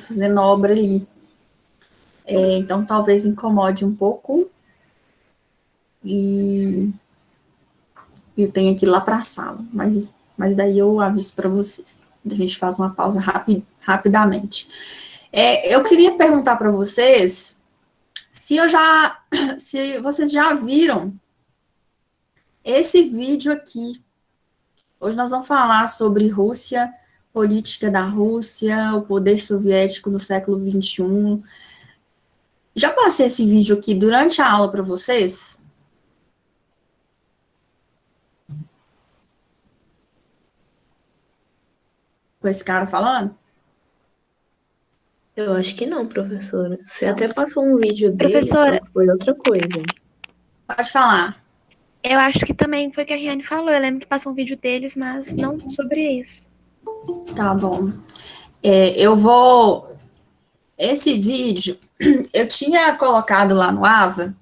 fazendo obra ali. Então, talvez incomode um pouco e eu tenho que ir lá para a sala, mas daí eu aviso para vocês. A gente faz uma pausa rapidamente. Eu queria perguntar para vocês se vocês já viram esse vídeo aqui. Hoje nós vamos falar sobre Rússia, política da Rússia, o poder soviético no século XXI. Já passei esse vídeo aqui durante a aula para vocês? Com esse cara falando? Eu acho que não, professora. Você até passou um vídeo dele, Professora, só que foi outra coisa. Pode falar. eu acho que também foi o que a Riane falou. Eu lembro que passou um vídeo deles, mas não sobre isso. Tá bom. Eu vou. Esse vídeo eu tinha colocado lá no AVA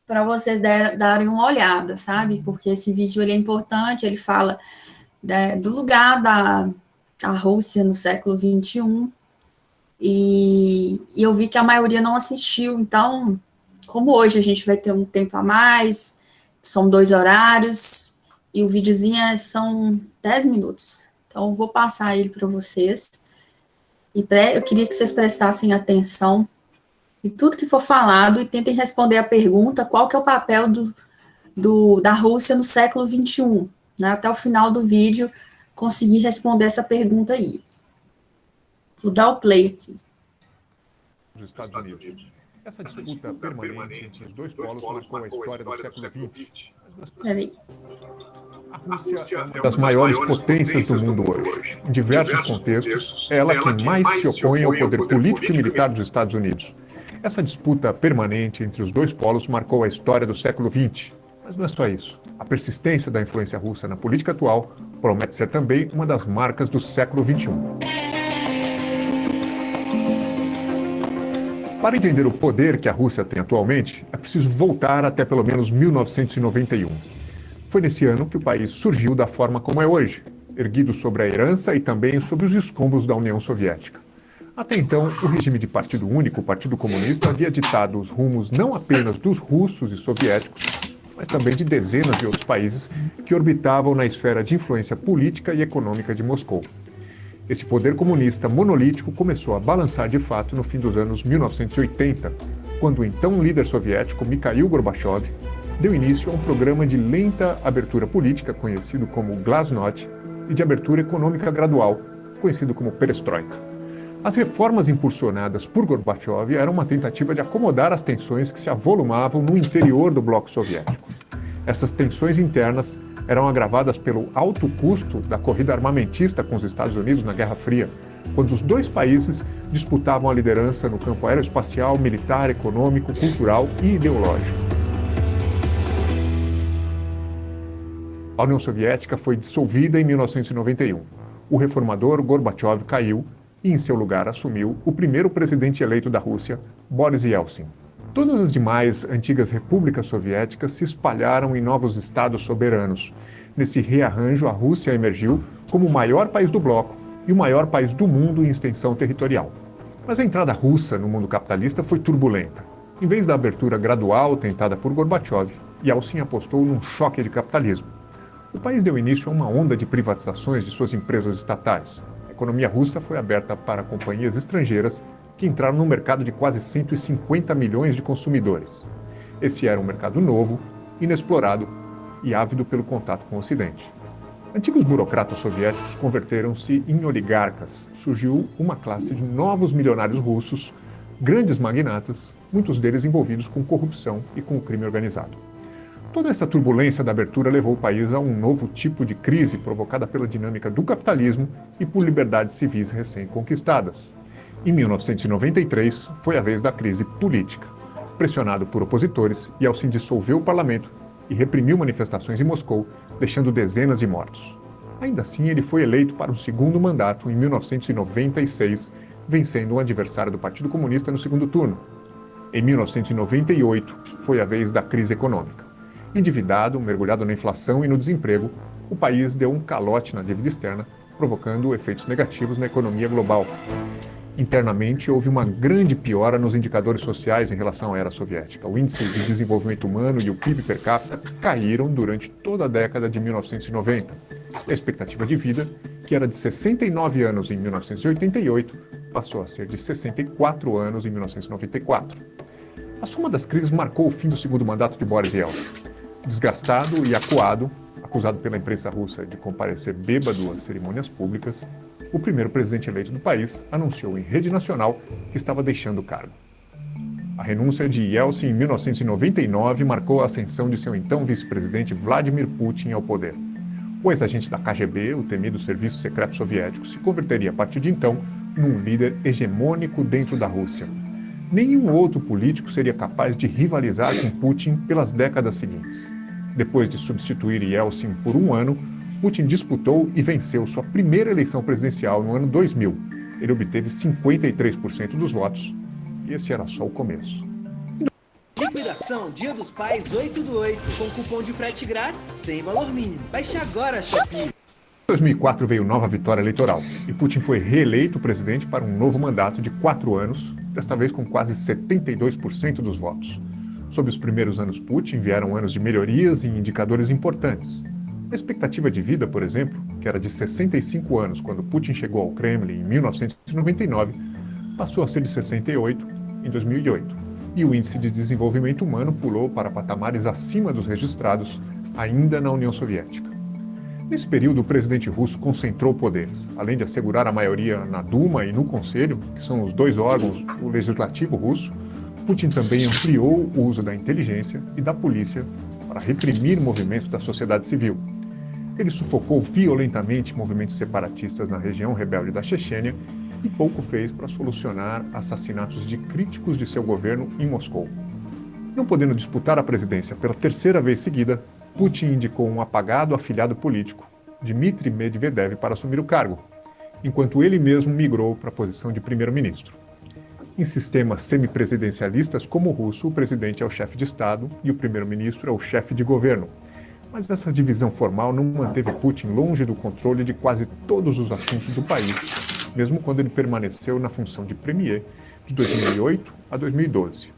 para vocês darem uma olhada, sabe? Porque esse vídeo ele é importante, ele fala do lugar da Rússia no século XXI, e eu vi que a maioria não assistiu, então, como hoje a gente vai ter um tempo a mais, são 2 horários, e o videozinho são 10 minutos, então eu vou passar ele para vocês, e eu queria que vocês prestassem atenção em tudo que for falado e tentem responder a pergunta qual que é o papel da Rússia no século XXI, né? Até o final do vídeo, conseguir responder essa pergunta aí. Vou dar o play aqui. Dos Estados Unidos. Essa disputa permanente entre os dois polos marcou a história do século XX. Peraí. A Rússia é uma das maiores potências do mundo hoje. Em diversos contextos, é ela quem mais se opõe ao poder político e militar dos Estados Unidos. Essa disputa permanente entre os dois polos marcou a história do século XX. Mas não é só isso. A persistência da influência russa na política atual promete ser também uma das marcas do século XXI. Para entender o poder que a Rússia tem atualmente, é preciso voltar até pelo menos 1991. Foi nesse ano que o país surgiu da forma como é hoje, erguido sobre a herança e também sobre os escombros da União Soviética. Até então, o regime de partido único, o Partido Comunista, havia ditado os rumos não apenas dos russos e soviéticos, mas também de dezenas de outros países que orbitavam na esfera de influência política e econômica de Moscou. Esse poder comunista monolítico começou a balançar de fato no fim dos anos 1980, quando o então líder soviético Mikhail Gorbachev deu início a um programa de lenta abertura política, conhecido como Glasnost, e de abertura econômica gradual, conhecido como Perestroika. As reformas impulsionadas por Gorbachev eram uma tentativa de acomodar as tensões que se avolumavam no interior do bloco soviético. Essas tensões internas eram agravadas pelo alto custo da corrida armamentista com os Estados Unidos na Guerra Fria, quando os dois países disputavam a liderança no campo aeroespacial, militar, econômico, cultural e ideológico. A União Soviética foi dissolvida em 1991. O reformador Gorbachev caiu e, em seu lugar, assumiu o primeiro presidente eleito da Rússia, Boris Yeltsin. Todas as demais antigas repúblicas soviéticas se espalharam em novos estados soberanos. Nesse rearranjo, a Rússia emergiu como o maior país do bloco e o maior país do mundo em extensão territorial. Mas a entrada russa no mundo capitalista foi turbulenta. Em vez da abertura gradual tentada por Gorbachev, Yeltsin apostou num choque de capitalismo. O país deu início a uma onda de privatizações de suas empresas estatais. A economia russa foi aberta para companhias estrangeiras que entraram no mercado de quase 150 milhões de consumidores. Esse era um mercado novo, inexplorado e ávido pelo contato com o Ocidente. Antigos burocratas soviéticos converteram-se em oligarcas. Surgiu uma classe de novos milionários russos, grandes magnatas, muitos deles envolvidos com corrupção e com o crime organizado. Toda essa turbulência da abertura levou o país a um novo tipo de crise provocada pela dinâmica do capitalismo e por liberdades civis recém-conquistadas. Em 1993, foi a vez da crise política. Pressionado por opositores, Yeltsin dissolveu o parlamento e reprimiu manifestações em Moscou, deixando dezenas de mortos. Ainda assim, ele foi eleito para um segundo mandato em 1996, vencendo um adversário do Partido Comunista no segundo turno. Em 1998, foi a vez da crise econômica. Endividado, mergulhado na inflação e no desemprego, o país deu um calote na dívida externa, provocando efeitos negativos na economia global. Internamente, houve uma grande piora nos indicadores sociais em relação à era soviética. O índice de desenvolvimento humano e o PIB per capita caíram durante toda a década de 1990. E a expectativa de vida, que era de 69 anos em 1988, passou a ser de 64 anos em 1994. A soma das crises marcou o fim do segundo mandato de Boris Yeltsin. Desgastado e acuado, acusado pela imprensa russa de comparecer bêbado às cerimônias públicas, o primeiro presidente eleito do país anunciou em rede nacional que estava deixando o cargo. A renúncia de Yeltsin em 1999 marcou a ascensão de seu então vice-presidente Vladimir Putin ao poder. O ex-agente da KGB, o temido Serviço Secreto Soviético, se converteria a partir de então num líder hegemônico dentro da Rússia. Nenhum outro político seria capaz de rivalizar com Putin pelas décadas seguintes. Depois de substituir Yeltsin por um ano, Putin disputou e venceu sua primeira eleição presidencial no ano 2000. Ele obteve 53% dos votos, e esse era só o começo. Liquidação Dia dos Pais 8 do 8, com cupom de frete grátis, sem valor mínimo. Baixe agora a Shopee. Em 2004 veio nova vitória eleitoral, e Putin foi reeleito presidente para um novo mandato de 4 anos, desta vez com quase 72% dos votos. Sob os primeiros anos Putin vieram anos de melhorias em indicadores importantes. A expectativa de vida, por exemplo, que era de 65 anos quando Putin chegou ao Kremlin em 1999, passou a ser de 68 em 2008. E o índice de desenvolvimento humano pulou para patamares acima dos registrados ainda na União Soviética. Nesse período, o presidente russo concentrou poderes. Além de assegurar a maioria na Duma e no Conselho, que são os dois órgãos do legislativo russo, Putin também ampliou o uso da inteligência e da polícia para reprimir movimentos da sociedade civil. Ele sufocou violentamente movimentos separatistas na região rebelde da Chechênia e pouco fez para solucionar assassinatos de críticos de seu governo em Moscou. Não podendo disputar a presidência pela terceira vez seguida, Putin indicou um apagado afilhado político, Dmitry Medvedev, para assumir o cargo, enquanto ele mesmo migrou para a posição de primeiro-ministro. Em sistemas semipresidencialistas como o russo, o presidente é o chefe de Estado e o primeiro-ministro é o chefe de governo. Mas essa divisão formal não manteve Putin longe do controle de quase todos os assuntos do país, mesmo quando ele permaneceu na função de premier de 2008 a 2012.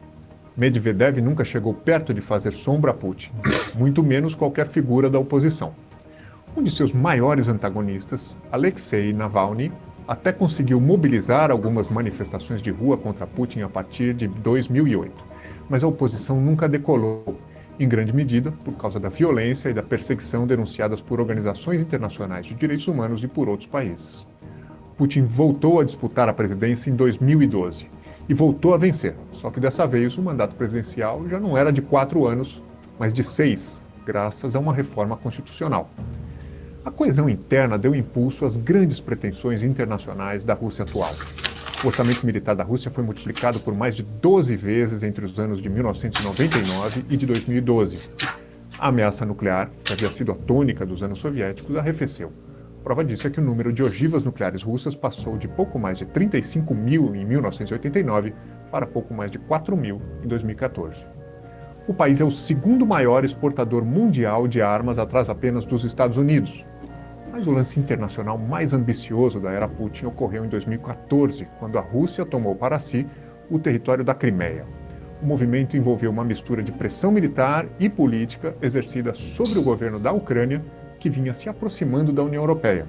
Medvedev nunca chegou perto de fazer sombra a Putin, muito menos qualquer figura da oposição. Um de seus maiores antagonistas, Alexei Navalny, até conseguiu mobilizar algumas manifestações de rua contra Putin a partir de 2008, mas a oposição nunca decolou, em grande medida por causa da violência e da perseguição denunciadas por organizações internacionais de direitos humanos e por outros países. Putin voltou a disputar a presidência em 2012 e voltou a vencer, só que dessa vez o mandato presidencial já não era de 4 anos, mas de 6, graças a uma reforma constitucional. A coesão interna deu impulso às grandes pretensões internacionais da Rússia atual. O orçamento militar da Rússia foi multiplicado por mais de 12 vezes entre os anos de 1999 e de 2012. A ameaça nuclear, que havia sido a tônica dos anos soviéticos, arrefeceu. Prova disso é que o número de ogivas nucleares russas passou de pouco mais de 35 mil em 1989 para pouco mais de 4 mil em 2014. O país é o segundo maior exportador mundial de armas, atrás apenas dos Estados Unidos. Mas o lance internacional mais ambicioso da era Putin ocorreu em 2014, quando a Rússia tomou para si o território da Crimeia. O movimento envolveu uma mistura de pressão militar e política exercida sobre o governo da Ucrânia, que vinha se aproximando da União Europeia.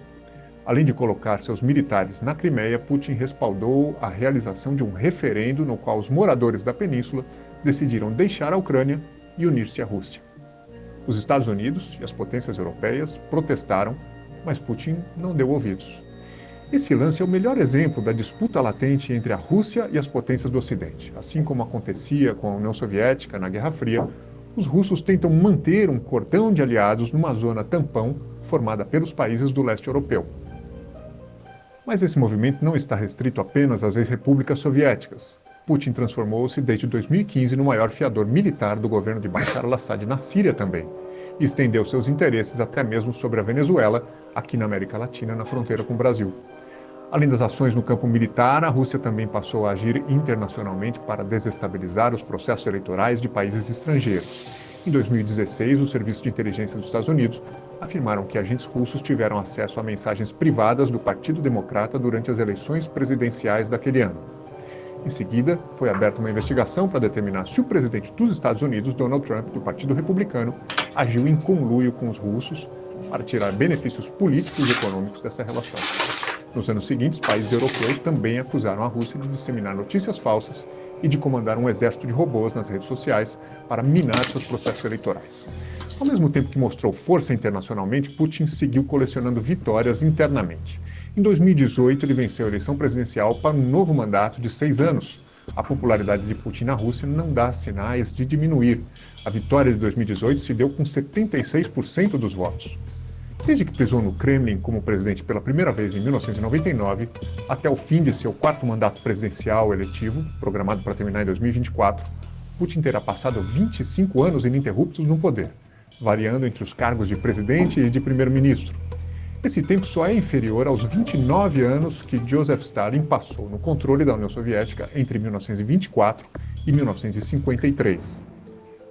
Além de colocar seus militares na Crimeia, Putin respaldou a realização de um referendo no qual os moradores da península decidiram deixar a Ucrânia e unir-se à Rússia. Os Estados Unidos e as potências europeias protestaram, mas Putin não deu ouvidos. Esse lance é o melhor exemplo da disputa latente entre a Rússia e as potências do Ocidente. Assim como acontecia com a União Soviética na Guerra Fria, os russos tentam manter um cordão de aliados numa zona tampão formada pelos países do leste europeu. Mas esse movimento não está restrito apenas às ex-repúblicas soviéticas. Putin transformou-se desde 2015 no maior fiador militar do governo de Bashar al-Assad na Síria também, e estendeu seus interesses até mesmo sobre a Venezuela, aqui na América Latina, na fronteira com o Brasil. Além das ações no campo militar, a Rússia também passou a agir internacionalmente para desestabilizar os processos eleitorais de países estrangeiros. Em 2016, o Serviço de Inteligência dos Estados Unidos afirmaram que agentes russos tiveram acesso a mensagens privadas do Partido Democrata durante as eleições presidenciais daquele ano. Em seguida, foi aberta uma investigação para determinar se o presidente dos Estados Unidos, Donald Trump, do Partido Republicano, agiu em conluio com os russos para tirar benefícios políticos e econômicos dessa relação. Nos anos seguintes, países europeus também acusaram a Rússia de disseminar notícias falsas e de comandar um exército de robôs nas redes sociais para minar seus processos eleitorais. Ao mesmo tempo que mostrou força internacionalmente, Putin seguiu colecionando vitórias internamente. Em 2018, ele venceu a eleição presidencial para um novo mandato de 6 anos. A popularidade de Putin na Rússia não dá sinais de diminuir. A vitória de 2018 se deu com 76% dos votos. Desde que pisou no Kremlin como presidente pela primeira vez em 1999, até o fim de seu 4º mandato presidencial eletivo, programado para terminar em 2024, Putin terá passado 25 anos ininterruptos no poder, variando entre os cargos de presidente e de primeiro-ministro. Esse tempo só é inferior aos 29 anos que Joseph Stalin passou no controle da União Soviética entre 1924 e 1953.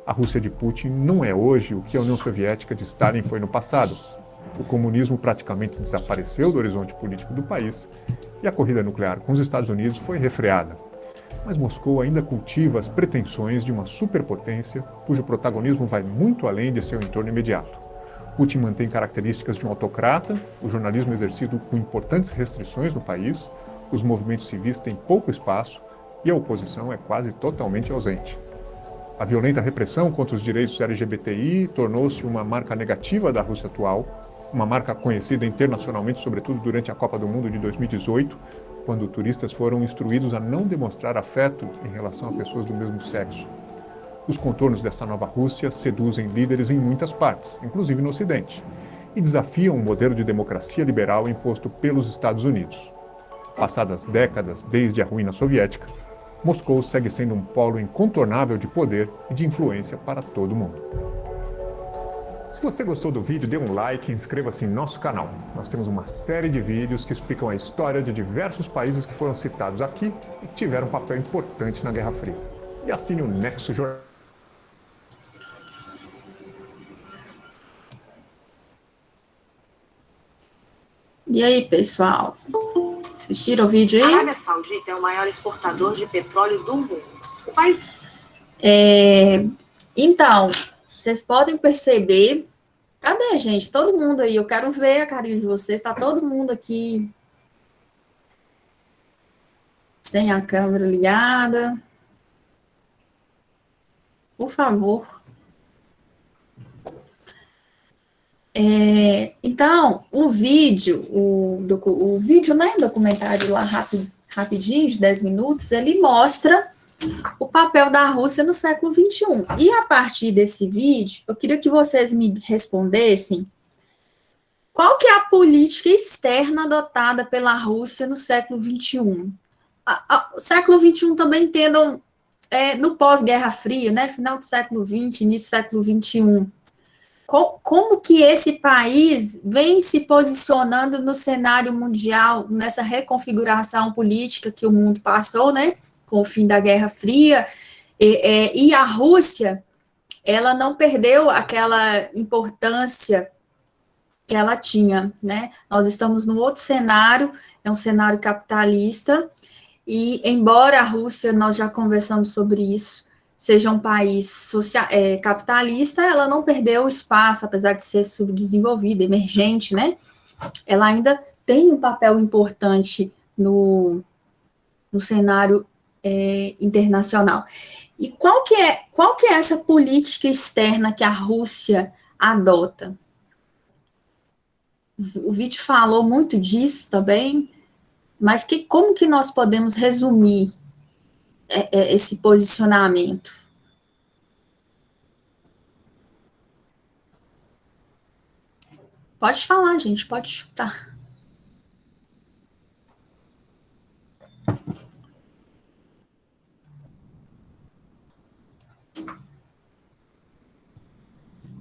A Rússia de Putin não é hoje o que a União Soviética de Stalin foi no passado. O comunismo praticamente desapareceu do horizonte político do país e a corrida nuclear com os Estados Unidos foi refreada. Mas Moscou ainda cultiva as pretensões de uma superpotência cujo protagonismo vai muito além de seu entorno imediato. Putin mantém características de um autocrata, o jornalismo exercido com importantes restrições no país, os movimentos civis têm pouco espaço e a oposição é quase totalmente ausente. A violenta repressão contra os direitos LGBTI tornou-se uma marca negativa da Rússia atual, uma marca conhecida internacionalmente, sobretudo durante a Copa do Mundo de 2018, quando turistas foram instruídos a não demonstrar afeto em relação a pessoas do mesmo sexo. Os contornos dessa nova Rússia seduzem líderes em muitas partes, inclusive no Ocidente, e desafiam o modelo de democracia liberal imposto pelos Estados Unidos. Passadas décadas desde a ruína soviética, Moscou segue sendo um polo incontornável de poder e de influência para todo mundo. Se você gostou do vídeo, dê um like e inscreva-se em nosso canal. Nós temos uma série de vídeos que explicam a história de diversos países que foram citados aqui e que tiveram um papel importante na Guerra Fria. E assine o Nexo Jornal. E aí, pessoal? Assistiram o vídeo A aí? Arábia Saudita é o maior exportador de petróleo do mundo. O país... Então, vocês podem perceber... Cadê, gente? Todo mundo aí. Eu quero ver a carinha de vocês. Está todo mundo aqui sem a câmera ligada. Por favor. Então, o vídeo, né, documentário lá rapidinho, de 10 minutos, ele mostra o papel da Rússia no século XXI. E a partir desse vídeo, eu queria que vocês me respondessem qual que é a política externa adotada pela Rússia no século XXI. O século XXI também entendam no pós-Guerra Fria, né, final do século XX, início do século XXI. Como que esse país vem se posicionando no cenário mundial, nessa reconfiguração política que o mundo passou, né, com o fim da Guerra Fria, e a Rússia, ela não perdeu aquela importância que ela tinha, né? Nós estamos num outro cenário, é um cenário capitalista, e embora a Rússia, nós já conversamos sobre isso, seja um país capitalista, ela não perdeu o espaço, apesar de ser subdesenvolvida, emergente, né? Ela ainda tem um papel importante no cenário internacional. E qual que é essa política externa que a Rússia adota? O vídeo falou muito disso também, mas como que nós podemos resumir esse posicionamento? Pode falar, gente, pode chutar.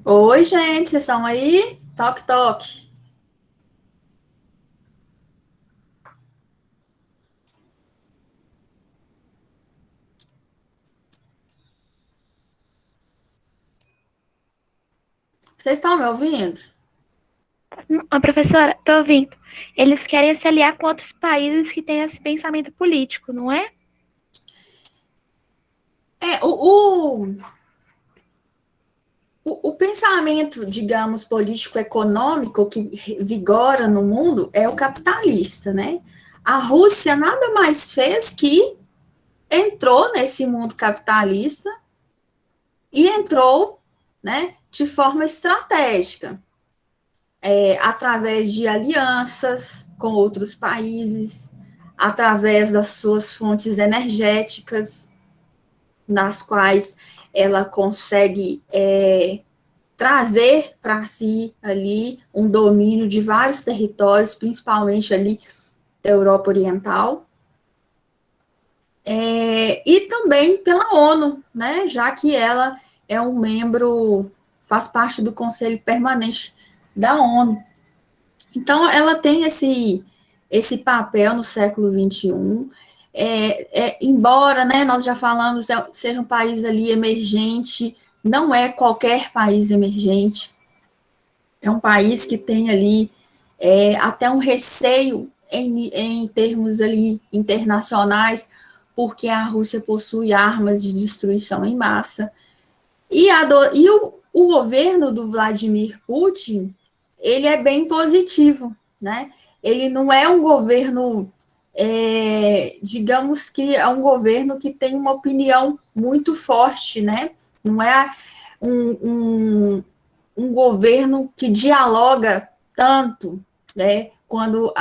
Oi, gente, vocês estão aí? Toque, toque. Vocês estão me ouvindo? Ô, professora, tô ouvindo. Eles querem se aliar com outros países que têm esse pensamento político, não é? É, o pensamento, digamos, político-econômico que vigora no mundo é o capitalista, né? A Rússia nada mais fez que entrou nesse mundo capitalista e entrou, né, de forma estratégica, através de alianças com outros países, através das suas fontes energéticas, nas quais ela consegue trazer para si ali um domínio de vários territórios, principalmente ali da Europa Oriental, e também pela ONU, né, já que ela é um membro, faz parte do Conselho Permanente da ONU. Então, ela tem esse papel no século XXI, embora, né, nós já falamos, seja um país ali emergente, não é qualquer país emergente, é um país que tem ali até um receio em termos ali internacionais, porque a Rússia possui armas de destruição em massa, e o governo do Vladimir Putin, ele é bem positivo, né? Ele não é um governo, digamos que é um governo que tem uma opinião muito forte, né? Não é um governo que dialoga tanto, né? Quando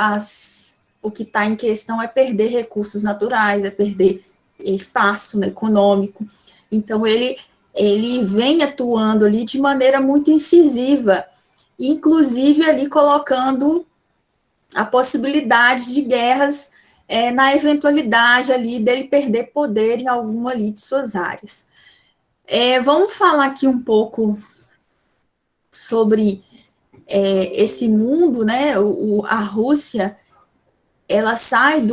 o que está em questão é perder recursos naturais, é perder espaço, né, econômico. Então, ele vem atuando ali de maneira muito incisiva, inclusive ali colocando a possibilidade de guerras na eventualidade ali dele perder poder em alguma ali de suas áreas. Vamos falar aqui um pouco sobre esse mundo, né? A Rússia, ela sai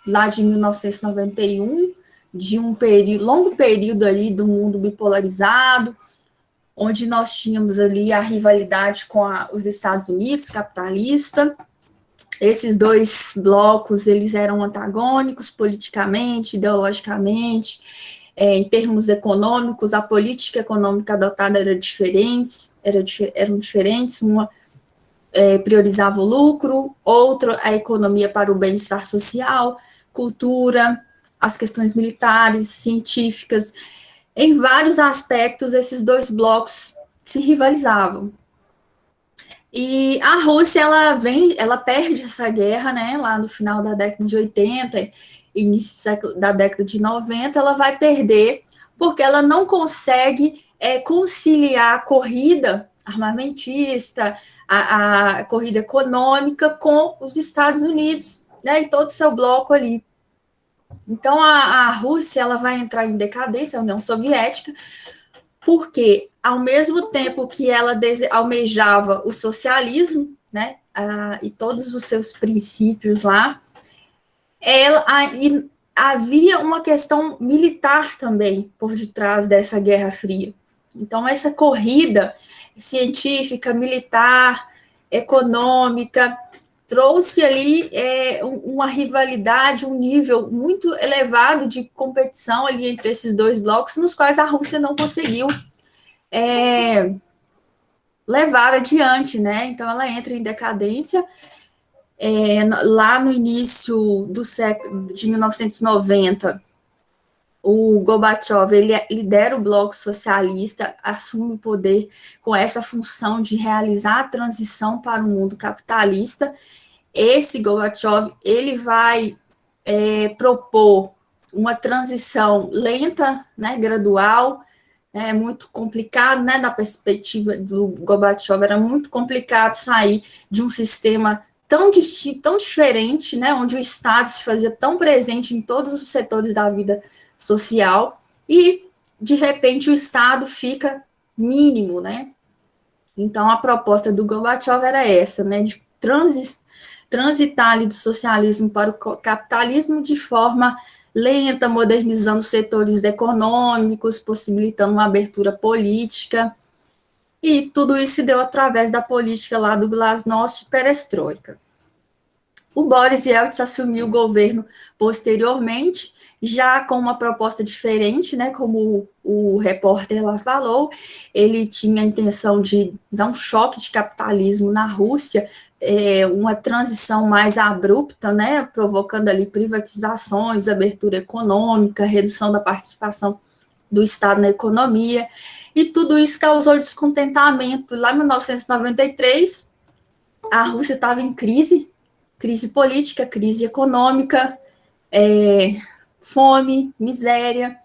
lá de 1991, de um longo período ali do mundo bipolarizado, onde nós tínhamos ali a rivalidade com os Estados Unidos, capitalista. Esses dois blocos, eles eram antagônicos politicamente, ideologicamente, em termos econômicos, a política econômica adotada eram diferentes, uma priorizava o lucro, outra a economia para o bem-estar social, cultura, as questões militares, científicas. Em vários aspectos, esses dois blocos se rivalizavam. E a Rússia, ela perde essa guerra, né, lá no final da década de 80, início da década de 90, ela vai perder, porque ela não consegue conciliar a corrida armamentista, a corrida econômica com os Estados Unidos, né, e todo o seu bloco ali. Então, a Rússia, ela vai entrar em decadência, a União Soviética, porque, ao mesmo tempo que ela almejava o socialismo, né, e todos os seus princípios lá, havia uma questão militar também por detrás dessa Guerra Fria. Então, essa corrida científica, militar, econômica, trouxe ali uma rivalidade, um nível muito elevado de competição ali entre esses dois blocos, nos quais a Rússia não conseguiu levar adiante, né? Então, ela entra em decadência. Lá no início do século de 1990, o Gorbachev, ele lidera o bloco socialista, assume o poder com essa função de realizar a transição para o mundo capitalista. Esse Gorbachev, ele vai propor uma transição lenta, né, gradual, muito complicado, né, na perspectiva do Gorbachev, era muito complicado sair de um sistema tão distinto, tão diferente, né, onde o Estado se fazia tão presente em todos os setores da vida social, e, de repente, o Estado fica mínimo, né? Então, a proposta do Gorbachev era essa, né, de transitar ali do socialismo para o capitalismo de forma lenta, modernizando setores econômicos, possibilitando uma abertura política. E tudo isso se deu através da política lá do Glasnost e Perestroika. O Boris Yeltsin assumiu o governo posteriormente, já com uma proposta diferente, né? Como o repórter lá falou, ele tinha a intenção de dar um choque de capitalismo na Rússia, uma transição mais abrupta, né? Provocando ali privatizações, abertura econômica, redução da participação do Estado na economia, e tudo isso causou descontentamento. Lá em 1993, a Rússia estava em crise política, crise econômica, fome, miséria,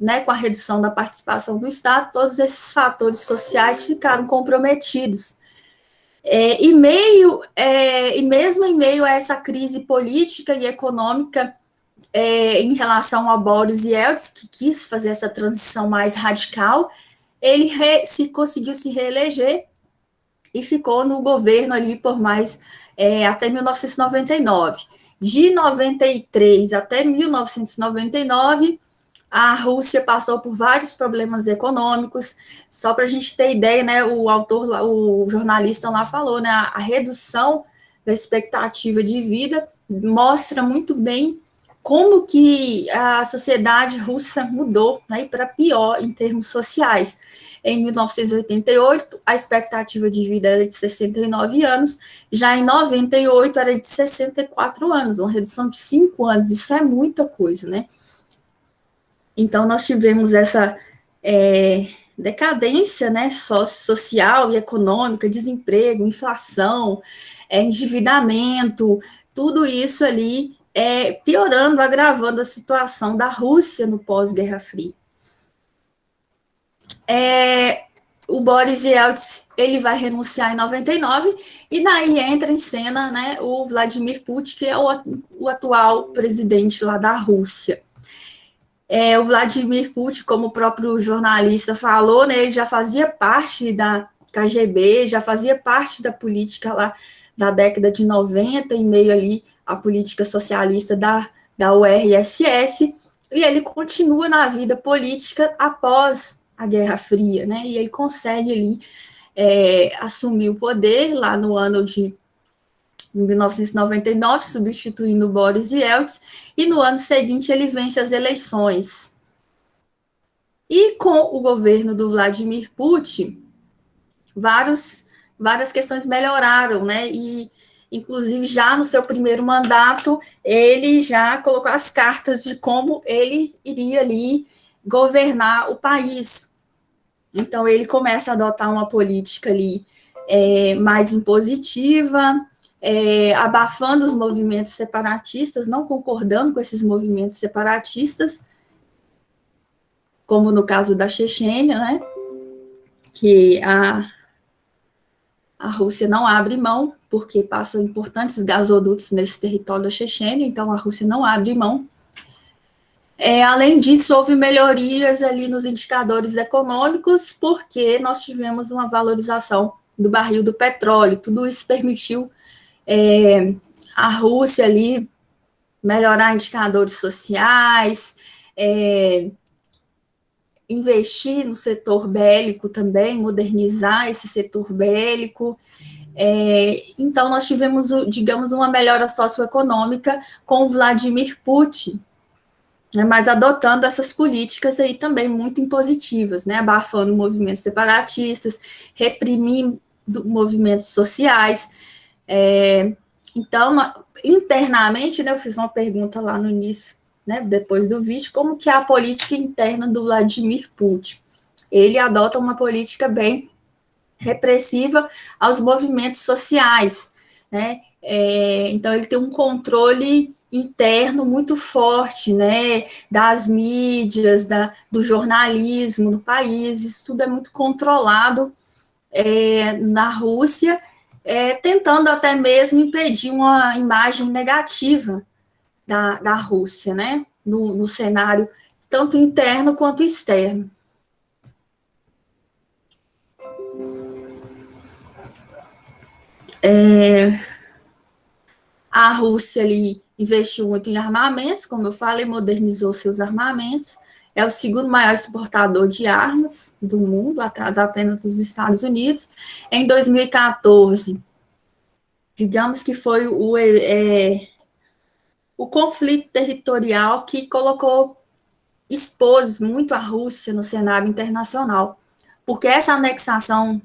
né, com a redução da participação do Estado, todos esses fatores sociais ficaram comprometidos. E mesmo em meio a essa crise política e econômica, em relação ao Boris Yeltsin, que quis fazer essa transição mais radical, ele conseguiu se reeleger e ficou no governo ali por mais até 1999. De 93 até 1999, a Rússia passou por vários problemas econômicos. Só para a gente ter ideia, né, o jornalista lá falou, né, a redução da expectativa de vida mostra muito bem como que a sociedade russa mudou, né, para pior em termos sociais. Em 1988, a expectativa de vida era de 69 anos, já em 98 era de 64 anos, uma redução de 5 anos, isso é muita coisa, né? Então, nós tivemos essa decadência, né, social e econômica, desemprego, inflação, endividamento, tudo isso ali piorando, agravando a situação da Rússia no pós-Guerra Fria. O Boris Yeltsin, ele vai renunciar em 99, e daí entra em cena, né, o Vladimir Putin, que é o atual presidente lá da Rússia. O Vladimir Putin, como o próprio jornalista falou, né, ele já fazia parte da KGB, já fazia parte da política lá da década de 90, em meio ali à política socialista da URSS, e ele continua na vida política após a Guerra Fria, né? E ele consegue ali assumir o poder lá no ano de 1999, substituindo o Boris Yeltsin, e no ano seguinte ele vence as eleições. E com o governo do Vladimir Putin, várias questões melhoraram, né? E, inclusive, já no seu primeiro mandato, ele já colocou as cartas de como ele iria ali governar o país. Então, ele começa a adotar uma política ali mais impositiva, abafando os movimentos separatistas, não concordando com esses movimentos separatistas, como no caso da Chechênia, né? Que a Rússia não abre mão, porque passam importantes gasodutos nesse território da Chechênia, então a Rússia não abre mão. Além disso, houve melhorias ali nos indicadores econômicos, porque nós tivemos uma valorização do barril do petróleo. Tudo isso permitiu a Rússia ali melhorar indicadores sociais, investir no setor bélico também, modernizar esse setor bélico. Então, nós tivemos, digamos, uma melhora socioeconômica com o Vladimir Putin, né, mas adotando essas políticas aí também muito impositivas, né, abafando movimentos separatistas, reprimindo movimentos sociais. Então, internamente, né, eu fiz uma pergunta lá no início, né, depois do vídeo, como que é a política interna do Vladimir Putin. Ele adota uma política bem repressiva aos movimentos sociais, né? Então, ele tem um controle interno muito forte, né, das mídias, do jornalismo no país, isso tudo é muito controlado na Rússia, tentando até mesmo impedir uma imagem negativa da Rússia, né, no cenário tanto interno quanto externo. A Rússia ali investiu muito em armamentos, como eu falei, modernizou seus armamentos, é o segundo maior exportador de armas do mundo, atrás apenas dos Estados Unidos. Em 2014, digamos que foi o conflito territorial que expôs muito a Rússia no cenário internacional, porque essa anexação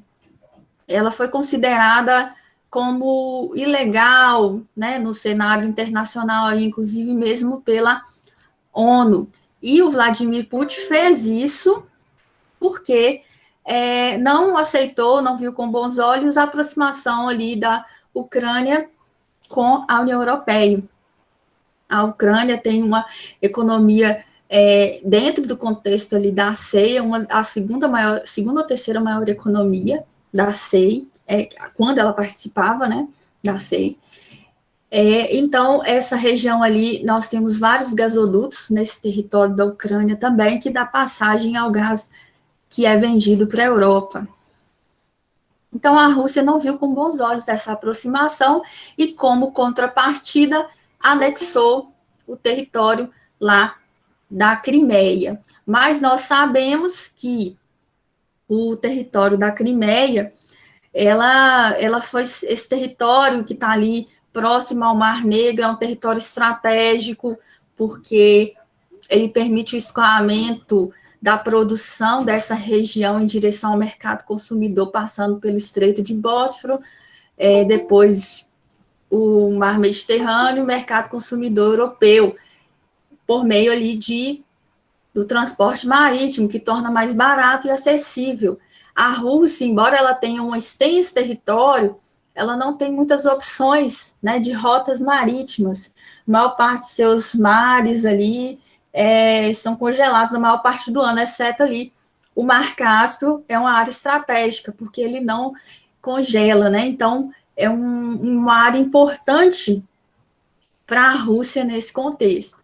ela foi considerada como ilegal, né, no cenário internacional, inclusive mesmo pela ONU. E o Vladimir Putin fez isso porque não aceitou, não viu com bons olhos a aproximação ali da Ucrânia com a União Europeia. A Ucrânia tem uma economia dentro do contexto ali da CEI, a segunda ou terceira maior economia da CEI, quando ela participava, né, da CEI. Então, essa região ali, nós temos vários gasodutos nesse território da Ucrânia também, que dá passagem ao gás que é vendido para a Europa. Então, a Rússia não viu com bons olhos essa aproximação e, como contrapartida, anexou o território lá da Crimeia. Mas nós sabemos que o território da Crimeia, ela foi esse território que está ali próximo ao Mar Negro, é um território estratégico, porque ele permite o escoamento da produção dessa região em direção ao mercado consumidor, passando pelo Estreito de Bósforo, depois o Mar Mediterrâneo, o mercado consumidor europeu, por meio ali do transporte marítimo, que torna mais barato e acessível. A Rússia, embora ela tenha um extenso território, ela não tem muitas opções, né, de rotas marítimas. A maior parte dos seus mares ali são congelados a maior parte do ano, exceto ali o Mar Cáspio, é uma área estratégica, porque ele não congela, né? Então, é uma área importante para a Rússia nesse contexto.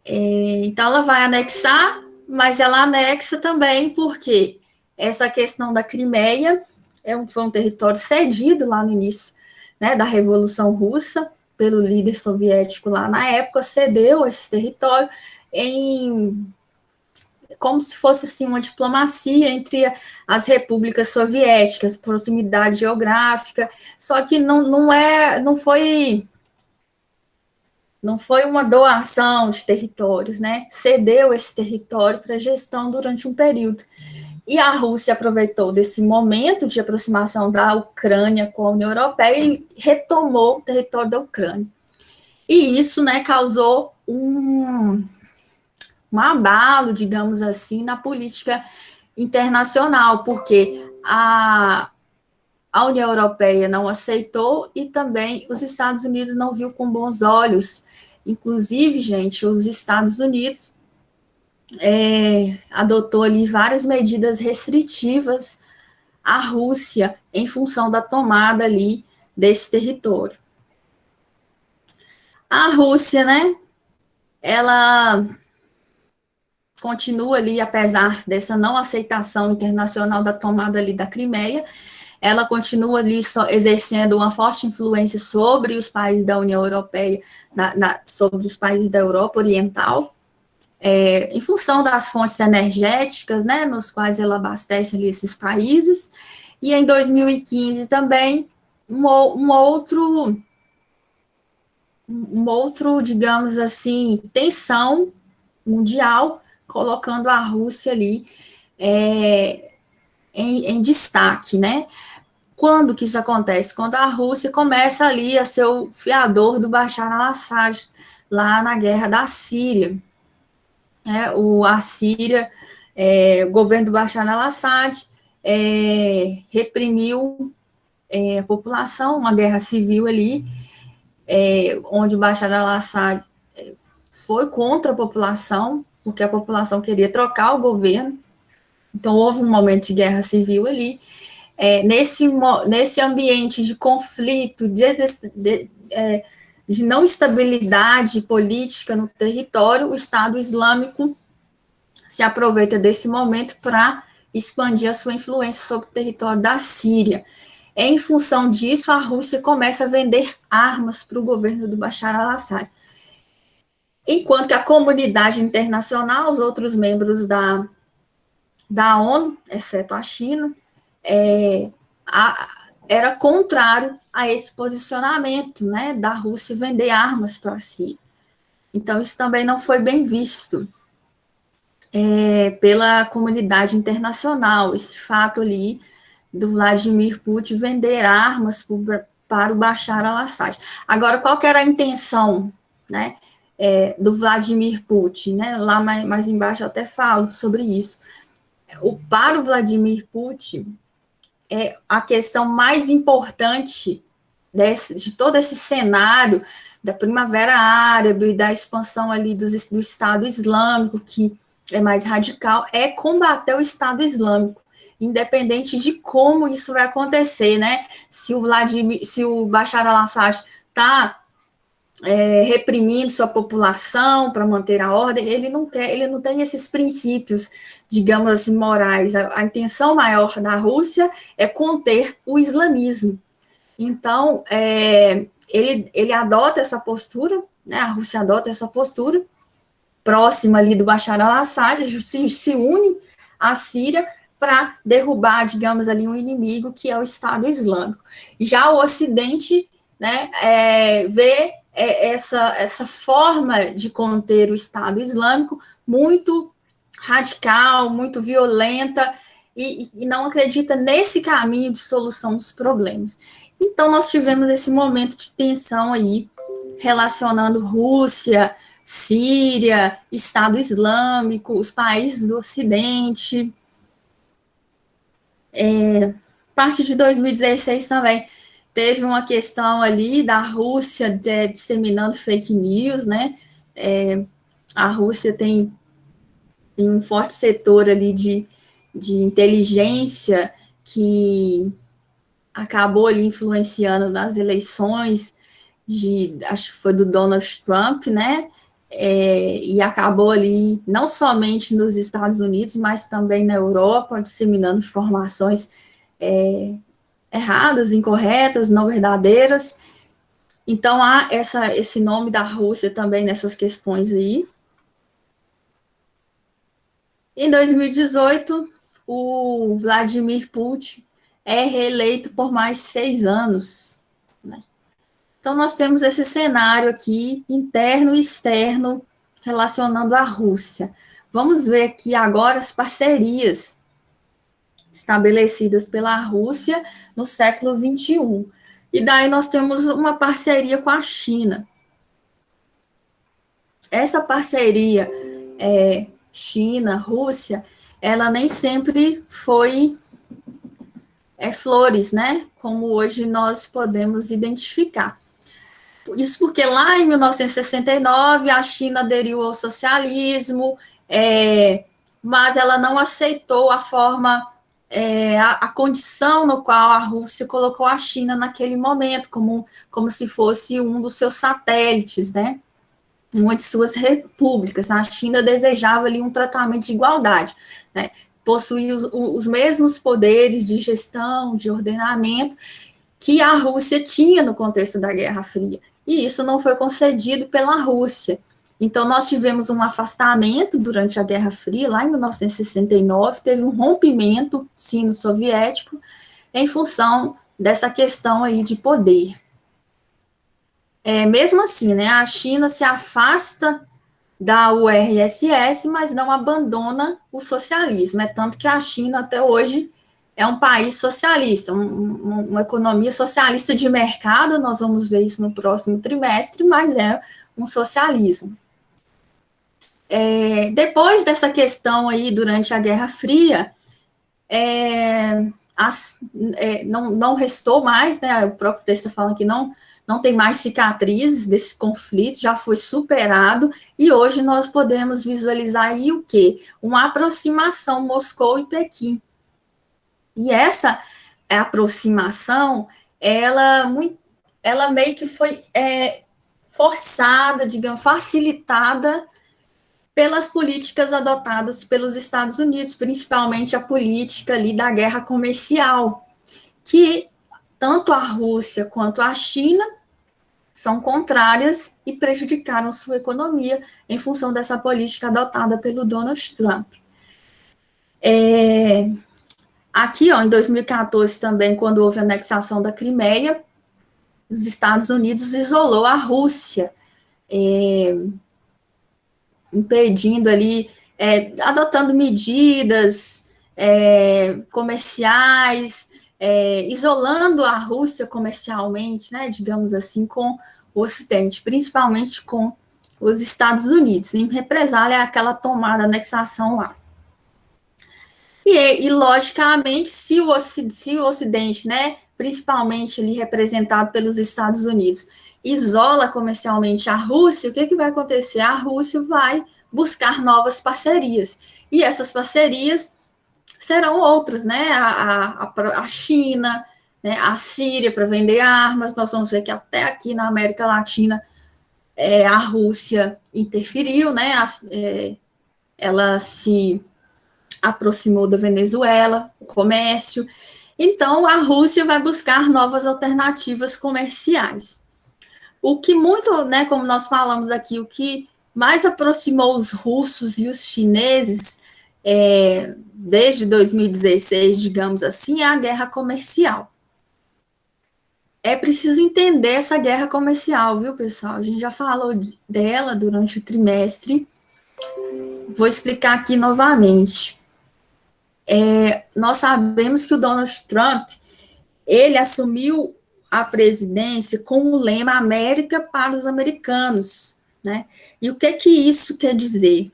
Então, ela vai anexar, mas ela anexa também porque essa questão da Crimeia foi um território cedido lá no início, né, da Revolução Russa, pelo líder soviético lá na época, cedeu esse território como se fosse assim, uma diplomacia entre as repúblicas soviéticas, proximidade geográfica, só que não foi uma doação de territórios, né? Cedeu esse território para gestão durante um período. E a Rússia aproveitou desse momento de aproximação da Ucrânia com a União Europeia e retomou o território da Ucrânia. E isso, né, causou um abalo, digamos assim, na política internacional, porque a União Europeia não aceitou e também os Estados Unidos não viu com bons olhos. Inclusive, gente, os Estados Unidos adotou ali várias medidas restritivas à Rússia em função da tomada ali desse território. A Rússia, né, ela continua ali, apesar dessa não aceitação internacional da tomada ali da Crimeia, ela continua ali exercendo uma forte influência sobre os países da União Europeia, sobre os países da Europa Oriental, em função das fontes energéticas, né, nos quais ela abastece ali esses países, e em 2015 também um outro, digamos assim, tensão mundial, colocando a Rússia ali em destaque, né? Quando que isso acontece? Quando a Rússia começa ali a ser o fiador do Bashar al-Assad, lá na guerra da Síria. A Síria, o governo do Bashar al-Assad reprimiu a população, uma guerra civil ali, onde o Bashar al-Assad foi contra a população, porque a população queria trocar o governo. Então, houve um momento de guerra civil ali. Nesse ambiente de conflito, de não estabilidade política no território, o Estado Islâmico se aproveita desse momento para expandir a sua influência sobre o território da Síria. Em função disso, a Rússia começa a vender armas para o governo do Bashar al-Assad. enquanto que a comunidade internacional, os outros membros da ONU, exceto a China, era contrário a esse posicionamento, né, da Rússia vender armas para a Síria. Então, isso também não foi bem visto pela comunidade internacional, esse fato ali do Vladimir Putin vender armas para o Bashar al-Assad. Agora, qual que era a intenção, né, do Vladimir Putin? Né? Lá mais embaixo eu até falo sobre isso. Para o Vladimir Putin, a questão mais importante de todo esse cenário da Primavera Árabe e da expansão ali do Estado Islâmico, que é mais radical, é combater o Estado Islâmico, independente de como isso vai acontecer, né? Se o Bashar al-Assad está reprimindo sua população para manter a ordem, ele não tem esses princípios, digamos assim, morais. A intenção maior da Rússia é conter o islamismo. Então, ele adota essa postura, né? A Rússia adota essa postura, próxima ali do Bashar al-Assad, se une à Síria para derrubar, digamos ali, um inimigo que é o Estado Islâmico. Já o Ocidente, né, vê essa forma de conter o Estado Islâmico muito radical, muito violenta, e não acredita nesse caminho de solução dos problemas. Então, nós tivemos esse momento de tensão aí, relacionando Rússia, Síria, Estado Islâmico, os países do Ocidente. A partir de 2016 também teve uma questão ali da Rússia disseminando fake news, né? A Rússia tem um forte setor ali de inteligência que acabou ali influenciando nas eleições acho que foi do Donald Trump, né? E acabou ali, não somente nos Estados Unidos, mas também na Europa, disseminando informações erradas, incorretas, não verdadeiras. Então, há esse nome da Rússia também nessas questões aí. Em 2018, o Vladimir Putin é reeleito por mais 6 anos. Né? Então, nós temos esse cenário aqui, interno e externo, relacionando a Rússia. Vamos ver aqui agora as parcerias estabelecidas pela Rússia no século XXI. E daí nós temos uma parceria com a China. Essa parceria China, Rússia, ela nem sempre foi flores, né? Como hoje nós podemos identificar. Isso porque lá em 1969 a China aderiu ao socialismo, mas ela não aceitou a forma, a condição no qual a Rússia colocou a China naquele momento, como se fosse um dos seus satélites, né? Uma de suas repúblicas. A China desejava ali um tratamento de igualdade, né? Possuía os mesmos poderes de gestão, de ordenamento, que a Rússia tinha no contexto da Guerra Fria. E isso não foi concedido pela Rússia. Então, nós tivemos um afastamento durante a Guerra Fria, lá em 1969, teve um rompimento sino-soviético em função dessa questão aí de poder. Mesmo assim, né, a China se afasta da URSS, mas não abandona o socialismo. Tanto que a China, até hoje, é um país socialista, uma economia socialista de mercado, nós vamos ver isso no próximo trimestre, mas é um socialismo. Depois dessa questão aí, durante a Guerra Fria, não restou mais, né, o próprio texto fala que não tem mais cicatrizes desse conflito, já foi superado, e hoje nós podemos visualizar aí o quê? Uma aproximação Moscou e Pequim. E essa aproximação, ela meio que foi forçada, digamos, facilitada pelas políticas adotadas pelos Estados Unidos, principalmente a política ali da guerra comercial, que tanto a Rússia quanto a China são contrárias e prejudicaram sua economia em função dessa política adotada pelo Donald Trump. Aqui, ó, em 2014 também, quando houve a anexação da Crimeia, os Estados Unidos isolou a Rússia, impedindo ali, adotando medidas comerciais, isolando a Rússia comercialmente, né, digamos assim, com o Ocidente, principalmente com os Estados Unidos, em represália àquela tomada, anexação lá. E logicamente, se o Ocidente, né, principalmente ali representado pelos Estados Unidos, isola comercialmente a Rússia, o que vai acontecer? A Rússia vai buscar novas parcerias, e essas parcerias serão outras, né, a China, né, a Síria para vender armas. Nós vamos ver que até aqui na América Latina a Rússia interferiu, né, ela se aproximou da Venezuela, o comércio. Então, a Rússia vai buscar novas alternativas comerciais. O que muito, né, como nós falamos aqui, o que mais aproximou os russos e os chineses desde 2016, digamos assim, é a guerra comercial. É preciso entender essa guerra comercial, viu, pessoal? A gente já falou dela durante o trimestre. Vou explicar aqui novamente. Nós sabemos que o Donald Trump, ele assumiu a presidência com o lema América para os americanos, né? E o que isso quer dizer?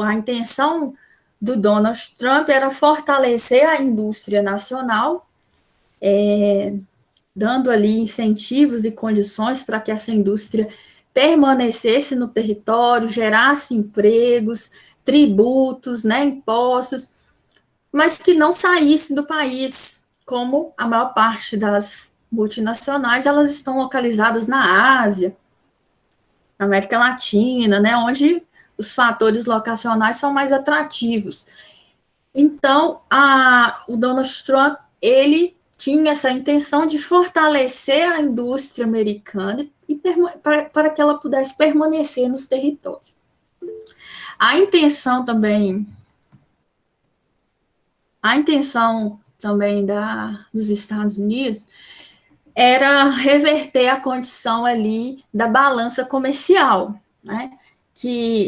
A intenção do Donald Trump era fortalecer a indústria nacional, dando ali incentivos e condições para que essa indústria permanecesse no território, gerasse empregos, tributos, né, impostos, mas que não saísse do país, como a maior parte das multinacionais, elas estão localizadas na Ásia, na América Latina, né, onde os fatores locacionais são mais atrativos. Então, o Donald Trump, ele tinha essa intenção de fortalecer a indústria americana para que ela pudesse permanecer nos territórios. A intenção também dos Estados Unidos era reverter a condição ali da balança comercial, né?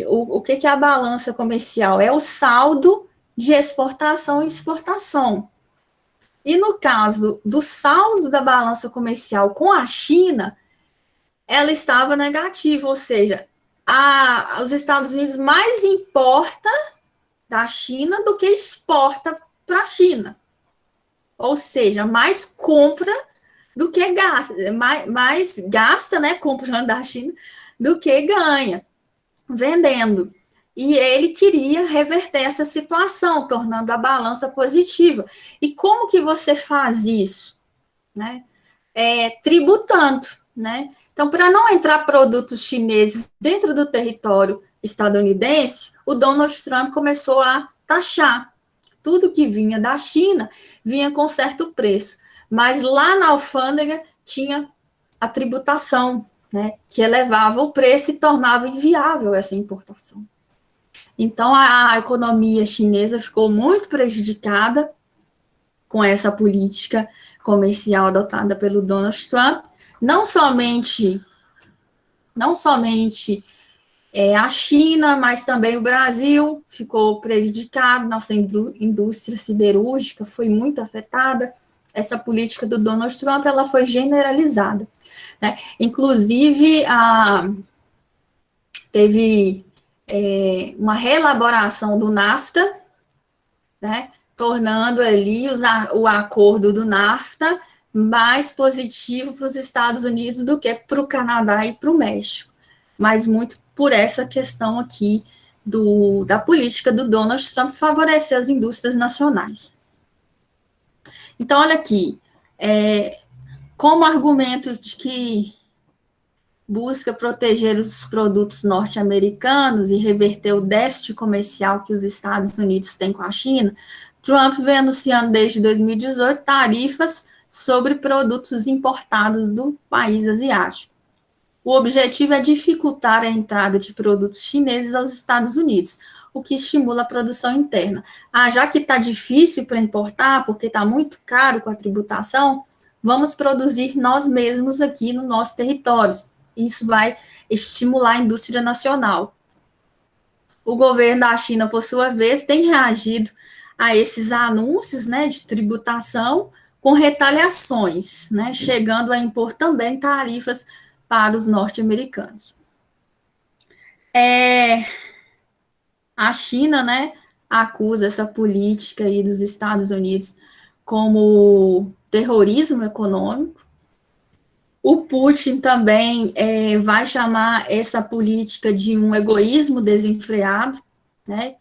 O que é a balança comercial? É o saldo de exportação e exportação. E no caso do saldo da balança comercial com a China, ela estava negativa, ou seja, os Estados Unidos mais importa da China do que exporta para a China. Ou seja, mais compra do que gasta, mais gasta, né, comprando da China, do que ganha, vendendo. E ele queria reverter essa situação, tornando a balança positiva. E como que você faz isso? Né? Tributando, né? Então, para não entrar produtos chineses dentro do território estadunidense, o Donald Trump começou a taxar. Tudo que vinha da China vinha com certo preço, mas lá na alfândega tinha a tributação, né, que elevava o preço e tornava inviável essa importação. Então, a economia chinesa ficou muito prejudicada com essa política comercial adotada pelo Donald Trump. Não somente a China, mas também o Brasil ficou prejudicado, nossa indústria siderúrgica foi muito afetada. Essa política do Donald Trump, ela foi generalizada, né? Inclusive, teve uma reelaboração do NAFTA, né, tornando ali o acordo do NAFTA mais positivo para os Estados Unidos do que para o Canadá e para o México, mas muito por essa questão aqui da política do Donald Trump favorecer as indústrias nacionais. Então, olha aqui, como argumento de que busca proteger os produtos norte-americanos e reverter o déficit comercial que os Estados Unidos têm com a China, Trump vem anunciando desde 2018 tarifas sobre produtos importados do país asiático. O objetivo é dificultar a entrada de produtos chineses aos Estados Unidos, o que estimula a produção interna. Já que está difícil para importar, porque está muito caro com a tributação, vamos produzir nós mesmos aqui no nosso território. Isso vai estimular a indústria nacional. O governo da China, por sua vez, tem reagido a esses anúncios, né, de tributação com retaliações, né, chegando a impor também tarifas para os norte-americanos. A China, né, acusa essa política aí dos Estados Unidos como terrorismo econômico. O Putin também vai chamar essa política de um egoísmo desenfreado, né?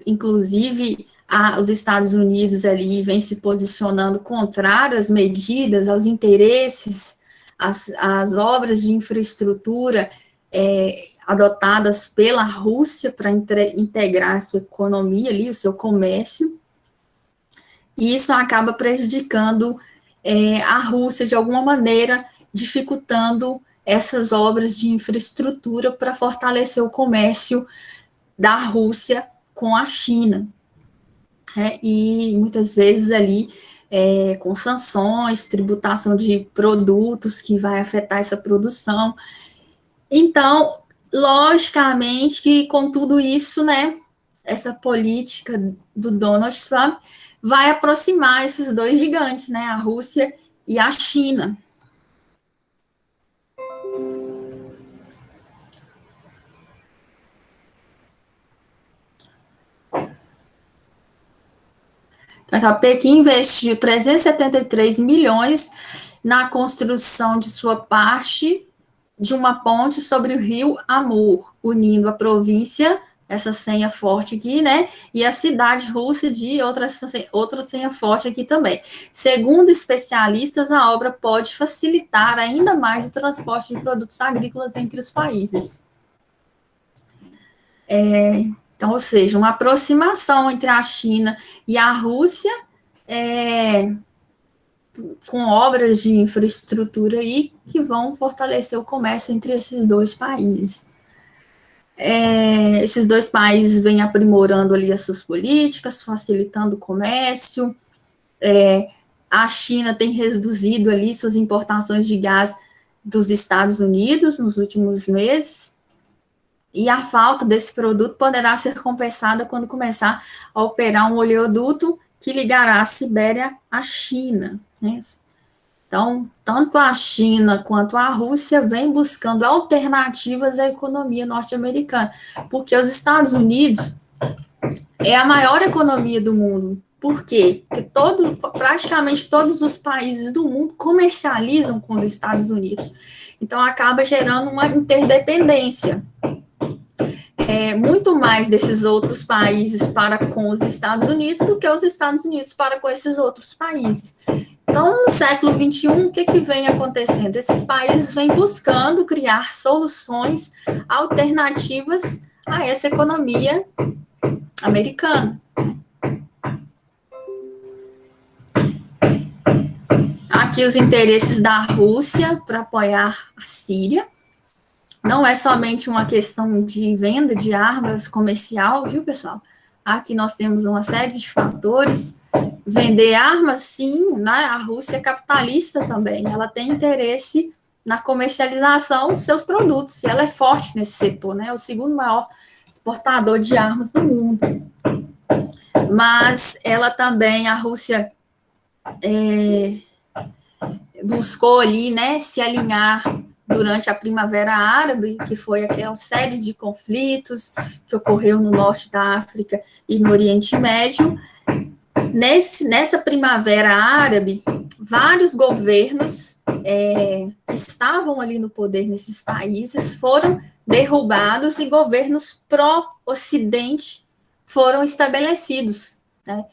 Inclusive, os Estados Unidos ali vem se posicionando contrário às medidas, aos interesses, às obras de infraestrutura adotadas pela Rússia para integrar a sua economia ali, o seu comércio, e isso acaba prejudicando a Rússia de alguma maneira, dificultando essas obras de infraestrutura para fortalecer o comércio da Rússia com a China. E muitas vezes ali com sanções, tributação de produtos que vai afetar essa produção. Então, logicamente que com tudo isso, né, essa política do Donald Trump vai aproximar esses dois gigantes, né, a Rússia e a China. A Pequim investiu 373 milhões na construção de sua parte de uma ponte sobre o rio Amur, unindo a província, essa senha forte aqui, né, e a cidade russa de outra senha forte aqui também. Segundo especialistas, a obra pode facilitar ainda mais o transporte de produtos agrícolas entre os países. Então, ou seja, uma aproximação entre a China e a Rússia, com obras de infraestrutura aí que vão fortalecer o comércio entre esses dois países. Esses dois países vêm aprimorando ali as suas políticas, facilitando o comércio. A China tem reduzido ali suas importações de gás dos Estados Unidos nos últimos meses, e a falta desse produto poderá ser compensada quando começar a operar um oleoduto que ligará a Sibéria à China, né? Então, tanto a China quanto a Rússia vêm buscando alternativas à economia norte-americana, porque os Estados Unidos é a maior economia do mundo. Por quê? Porque praticamente todos os países do mundo comercializam com os Estados Unidos. Então, acaba gerando uma interdependência. Muito mais desses outros países para com os Estados Unidos do que os Estados Unidos para com esses outros países. Então, no século XXI, o que vem acontecendo? Esses países vêm buscando criar soluções alternativas a essa economia americana. Aqui os interesses da Rússia para apoiar a Síria. Não é somente uma questão de venda de armas comercial, viu, pessoal? Aqui nós temos uma série de fatores. Vender armas, sim, né? A Rússia é capitalista também. Ela tem interesse na comercialização de seus produtos. E ela é forte nesse setor, né? É o segundo maior exportador de armas do mundo. Mas ela também, a Rússia buscou ali, né, se alinhar durante a Primavera Árabe, que foi aquela série de conflitos que ocorreu no norte da África e no Oriente Médio. Nessa Primavera Árabe, vários governos que estavam ali no poder nesses países foram derrubados e governos pró-Ocidente foram estabelecidos, né,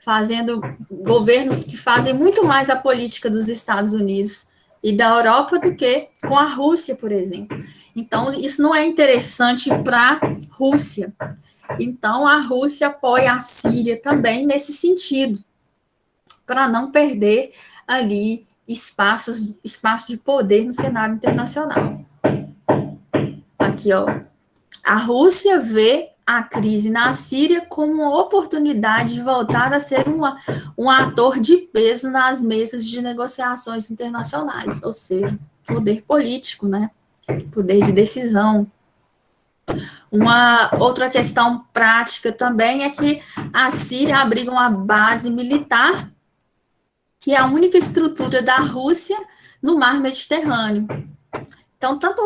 fazendo governos que fazem muito mais a política dos Estados Unidos e da Europa do que com a Rússia, por exemplo. Então, isso não é interessante para a Rússia. Então, a Rússia apoia a Síria também nesse sentido. para não perder ali espaço de poder no cenário internacional. Aqui, ó, a Rússia vê a crise na Síria como uma oportunidade de voltar a ser um ator de peso nas mesas de negociações internacionais, ou seja, poder político, né? Poder de decisão. Uma outra questão prática também é que a Síria abriga uma base militar, que é a única estrutura da Rússia no mar Mediterrâneo. Então, tanto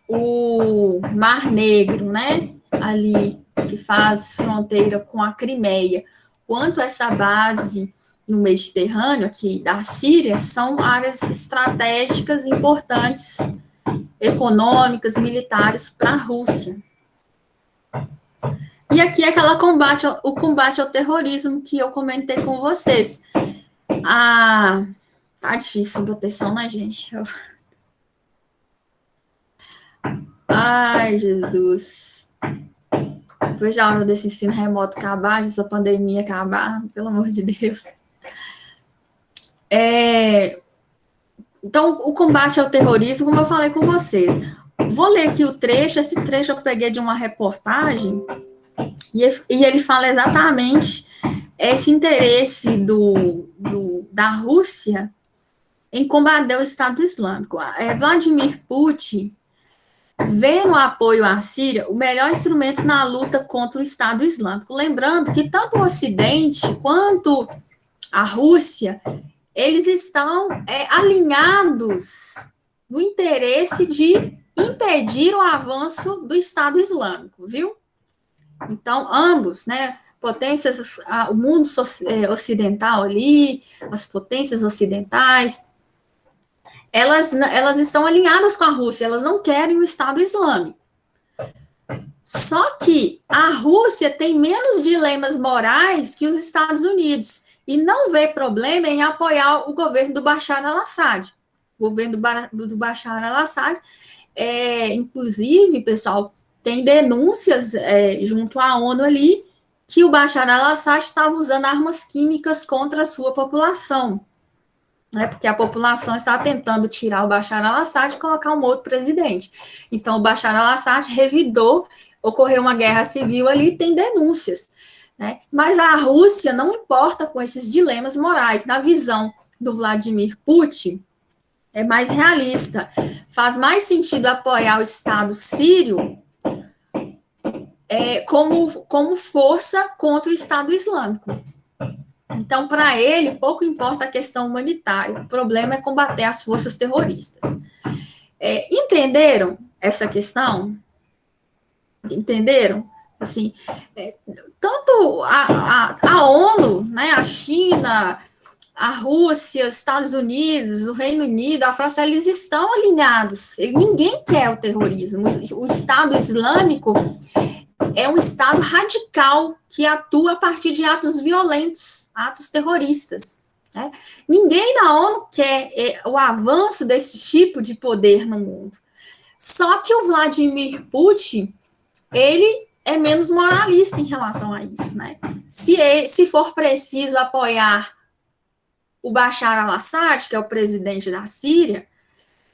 o Mar Negro, né, ali, que faz fronteira com a Crimeia, quanto essa base no Mediterrâneo, aqui da Síria, são áreas estratégicas importantes, econômicas, militares para a Rússia. E aqui é o combate ao terrorismo que eu comentei com vocês. Tá difícil a proteção, né, gente? Ai, Jesus. Depois da hora desse ensino remoto acabar, dessa pandemia acabar, pelo amor de Deus. Então, o combate ao terrorismo, como eu falei com vocês. Vou ler aqui o trecho, esse trecho eu peguei de uma reportagem, e ele fala exatamente esse interesse da Rússia em combater o Estado Islâmico. Vladimir Putin vê no apoio à Síria o melhor instrumento na luta contra o Estado Islâmico. Lembrando que tanto o Ocidente quanto a Rússia, eles estão alinhados no interesse de impedir o avanço do Estado Islâmico, viu? Então, ambos, né, potências, o mundo ocidental ali, as potências ocidentais, elas estão alinhadas com a Rússia, elas não querem o Estado Islâmico. Só que a Rússia tem menos dilemas morais que os Estados Unidos e não vê problema em apoiar o governo do Bashar al-Assad. O governo do Bashar al-Assad, inclusive, pessoal, tem denúncias junto à ONU ali que o Bashar al-Assad estava usando armas químicas contra a sua população. Porque a população está tentando tirar o Bashar al-Assad e colocar um outro presidente. Então, o Bashar al-Assad revidou, ocorreu uma guerra civil ali, tem denúncias. Né? Mas a Rússia não importa com esses dilemas morais. Na visão do Vladimir Putin, é mais realista. Faz mais sentido apoiar o Estado sírio como força contra o Estado Islâmico. Então, para ele, pouco importa a questão humanitária, o problema é combater as forças terroristas. Entenderam essa questão? Entenderam? Assim, tanto a ONU, né, a China, a Rússia, os Estados Unidos, o Reino Unido, a França, eles estão alinhados. Ninguém quer o terrorismo. O Estado Islâmico é um Estado radical que atua a partir de atos violentos, atos terroristas. Né? Ninguém na ONU quer o avanço desse tipo de poder no mundo. Só que o Vladimir Putin, ele é menos moralista em relação a isso. Né? Se for preciso apoiar o Bashar al-Assad, que é o presidente da Síria,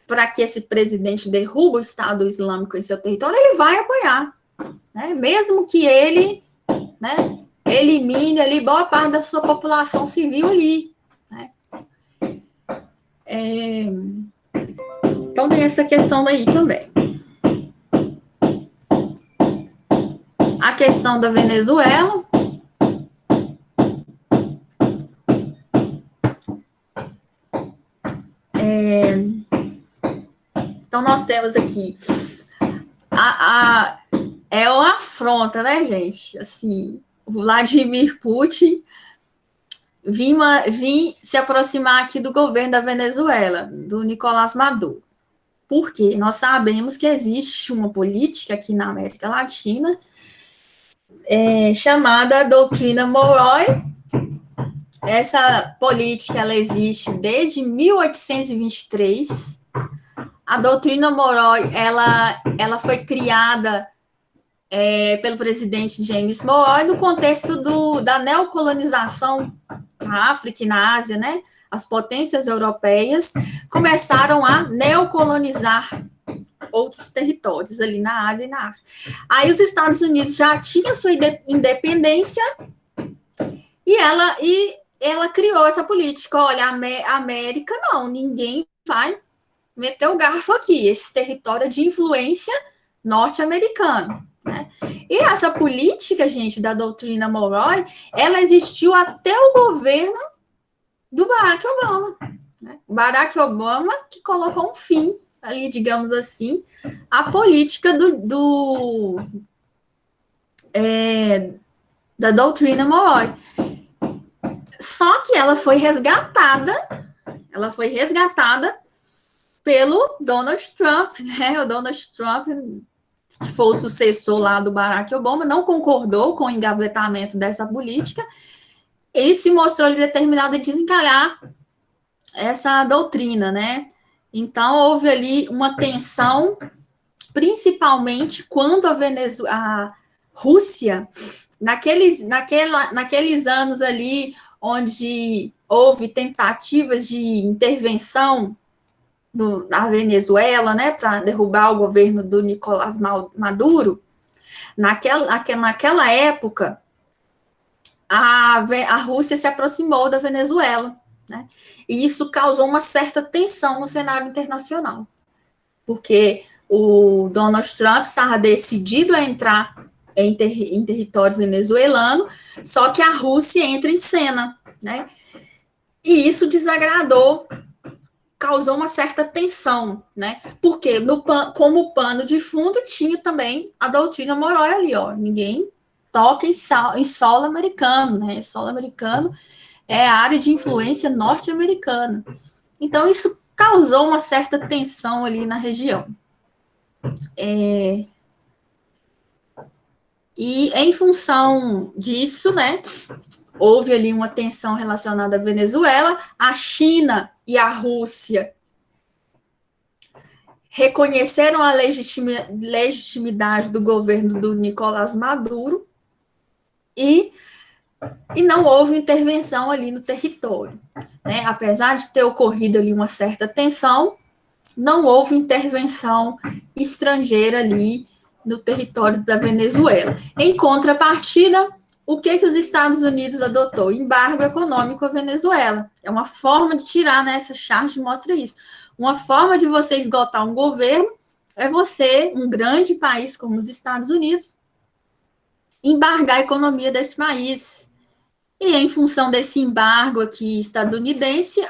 para que esse presidente derruba o Estado Islâmico em seu território, ele vai apoiar. Né? Mesmo que ele, né, elimine ali boa parte da sua população civil ali. Né? Então, tem essa questão aí também. A questão da Venezuela. Então, nós temos aqui é uma afronta, né, gente? Assim, o Vladimir Putin vim se aproximar aqui do governo da Venezuela, do Nicolás Maduro. Por quê? Nós sabemos que existe uma política aqui na América Latina chamada Doutrina Monroe. Essa política, ela existe desde 1823. A doutrina Monroe, ela foi criada pelo presidente James Monroe no contexto da neocolonização na África e na Ásia, né? As potências europeias começaram a neocolonizar outros territórios ali na Ásia e na África. Aí os Estados Unidos já tinham sua independência e ela criou essa política. Olha, a América não, ninguém vai meter o garfo aqui. Esse território é de influência norte-americana. Né? E essa política, gente, da doutrina Monroe, ela existiu até o governo do Barack Obama. Né? Barack Obama que colocou um fim ali, digamos assim, à política da doutrina Monroe. Só que ela foi resgatada pelo Donald Trump, né? O Donald Trump, que foi o sucessor lá do Barack Obama, não concordou com o engavetamento dessa política e se mostrou ali determinado a desencalhar essa doutrina, né? Então, houve ali uma tensão, principalmente quando a Rússia, naqueles anos ali, onde houve tentativas de intervenção na Venezuela, né, para derrubar o governo do Nicolás Maduro, naquela época, a Rússia se aproximou da Venezuela, né, e isso causou uma certa tensão no cenário internacional, porque o Donald Trump estava decidido a entrar em território venezuelano, só que a Rússia entra em cena, né, e isso desagradou, causou uma certa tensão, né? Porque como pano de fundo tinha também a doutrina Monroe ali, ó. Ninguém toca em solo americano, né? Solo americano é a área de influência norte-americana. Então, isso causou uma certa tensão ali na região. E em função disso, né? Houve ali uma tensão relacionada à Venezuela, a China e a Rússia reconheceram a legitimidade do governo do Nicolás Maduro e não houve intervenção ali no território. Né? Apesar de ter ocorrido ali uma certa tensão, não houve intervenção estrangeira ali no território da Venezuela. Em contrapartida, o que os Estados Unidos adotou? Embargo econômico à Venezuela. É uma forma de tirar, né? Essa charge mostra isso. Uma forma de você esgotar um governo é você, um grande país como os Estados Unidos, embargar a economia desse país. E em função desse embargo aqui estadunidense,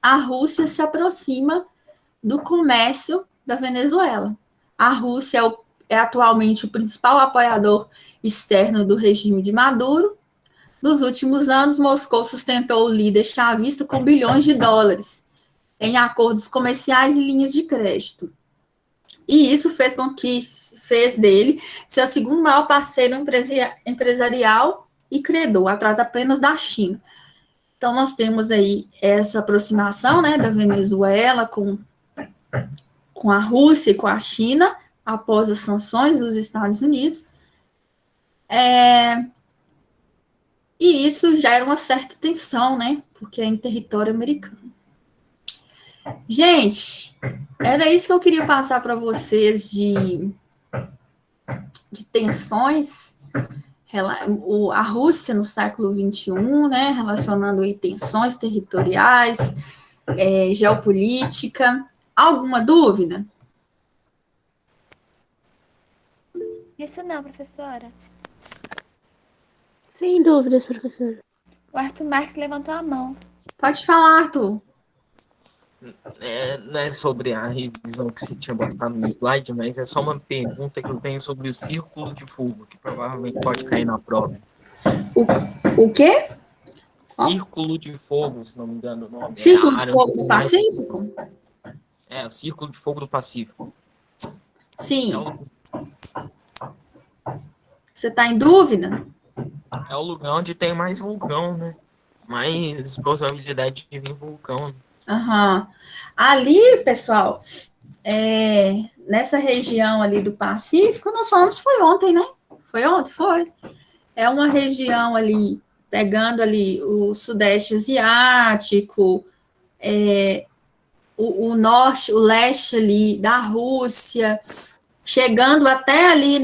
a Rússia se aproxima do comércio da Venezuela. A Rússia é atualmente o principal apoiador externo do regime de Maduro. Nos últimos anos, Moscou sustentou o líder chavista com bilhões de dólares em acordos comerciais e linhas de crédito. E isso fez dele seu segundo maior parceiro empresarial e credor, atrás apenas da China. Então, nós temos aí essa aproximação, né, da Venezuela com a Rússia e com a China, após as sanções dos Estados Unidos. E isso gera uma certa tensão, né? Porque é em território americano. Gente, era isso que eu queria passar para vocês de tensões. A Rússia no século XXI, né? Relacionando aí tensões territoriais, geopolítica. Alguma dúvida? Isso não, professora. Sem dúvidas, professor. O Arthur Marques levantou a mão. Pode falar, Arthur. Não é sobre a revisão que você tinha mostrado no slide, mas é só uma pergunta que eu tenho sobre o círculo de fogo, que provavelmente pode cair na prova. O quê? Círculo de fogo, se não me engano o nome. Círculo de fogo do Pacífico? O Círculo de Fogo do Pacífico. Sim. Você está em dúvida? É o lugar onde tem mais vulcão, né? Mais probabilidade de vir vulcão. Aham. Ali, pessoal, nessa região ali do Pacífico, nós falamos, foi ontem, né? Foi ontem? Foi. É uma região ali pegando ali o Sudeste Asiático, o norte, o leste ali da Rússia, chegando até ali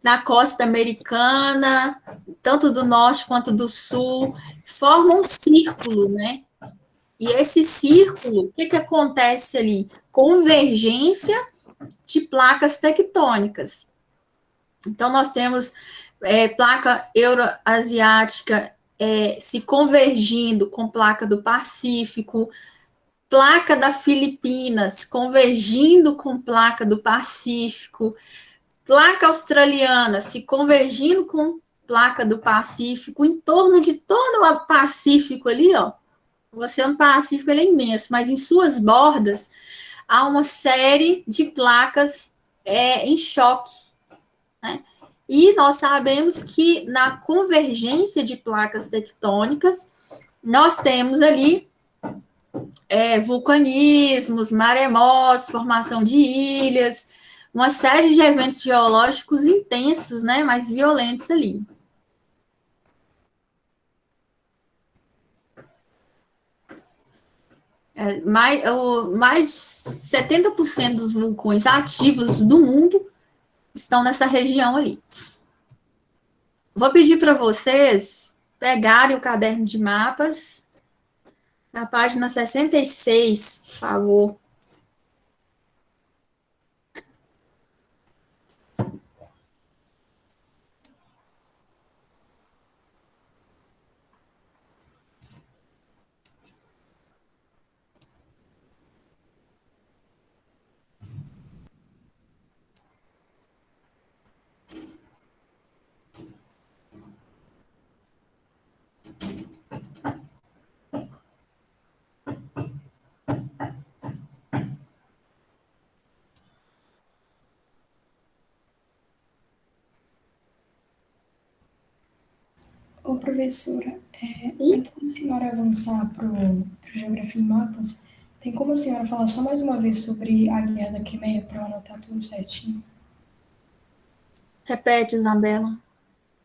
na costa americana, tanto do norte quanto do sul, forma um círculo, né? E esse círculo, o que acontece ali? Convergência de placas tectônicas. Então, nós temos placa euroasiática se convergindo com placa do Pacífico, placa da Filipinas convergindo com placa do Pacífico, placa australiana se convergindo com placa do Pacífico, em torno de todo o Pacífico ali, ó. O Oceano Pacífico ele é imenso, mas em suas bordas há uma série de placas em choque, né? E nós sabemos que na convergência de placas tectônicas, nós temos ali vulcanismos, maremotos, formação de ilhas, uma série de eventos geológicos intensos, né, mais violentos ali. Mais de 70% dos vulcões ativos do mundo estão nessa região ali. Vou pedir para vocês pegarem o caderno de mapas, na página 66, por favor. Ô, professora, antes da senhora avançar para Geografia em Mapas, tem como a senhora falar só mais uma vez sobre a Guerra da Crimeia para eu anotar tudo certinho? Repete, Isabela.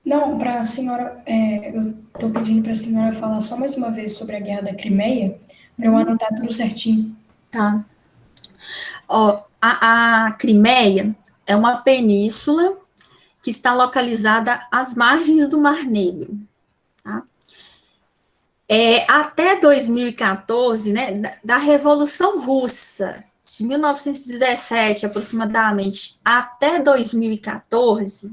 Não, para a senhora, eu estou pedindo para a senhora falar só mais uma vez sobre a Guerra da Crimeia para eu anotar tudo certinho. Tá. Ó, a Crimeia é uma península que está localizada às margens do Mar Negro. Tá? Até 2014, né, da Revolução Russa, de 1917 aproximadamente, até 2014,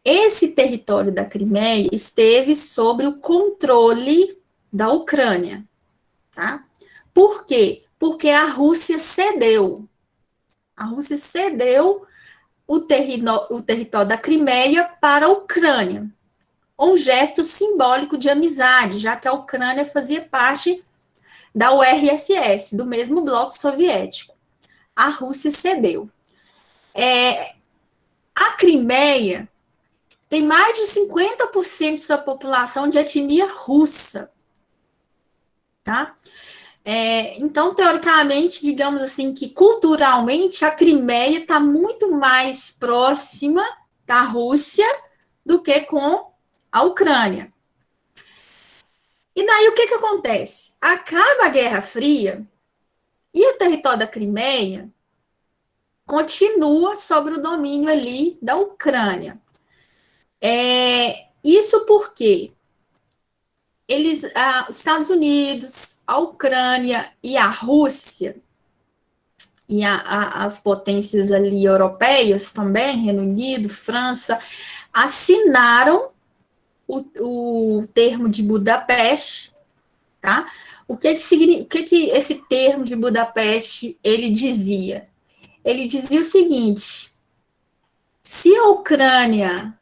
esse território da Crimeia esteve sob o controle da Ucrânia. Tá? Por quê? Porque a Rússia cedeu. A Rússia cedeu o território da Crimeia para a Ucrânia. Um gesto simbólico de amizade, já que a Ucrânia fazia parte da URSS, do mesmo bloco soviético. A Rússia cedeu. A Crimeia tem mais de 50% de sua população de etnia russa. Tá? Então, teoricamente, digamos assim, que culturalmente a Crimeia está muito mais próxima da Rússia do que com a Ucrânia. E daí o que acontece? Acaba a Guerra Fria e o território da Crimeia continua sob o domínio ali da Ucrânia. Isso porque os Estados Unidos, a Ucrânia e a Rússia, e as potências ali europeias também, Reino Unido, França, assinaram o termo de Budapeste, tá? O que esse termo de Budapeste ele dizia? Ele dizia o seguinte: se a Ucrânia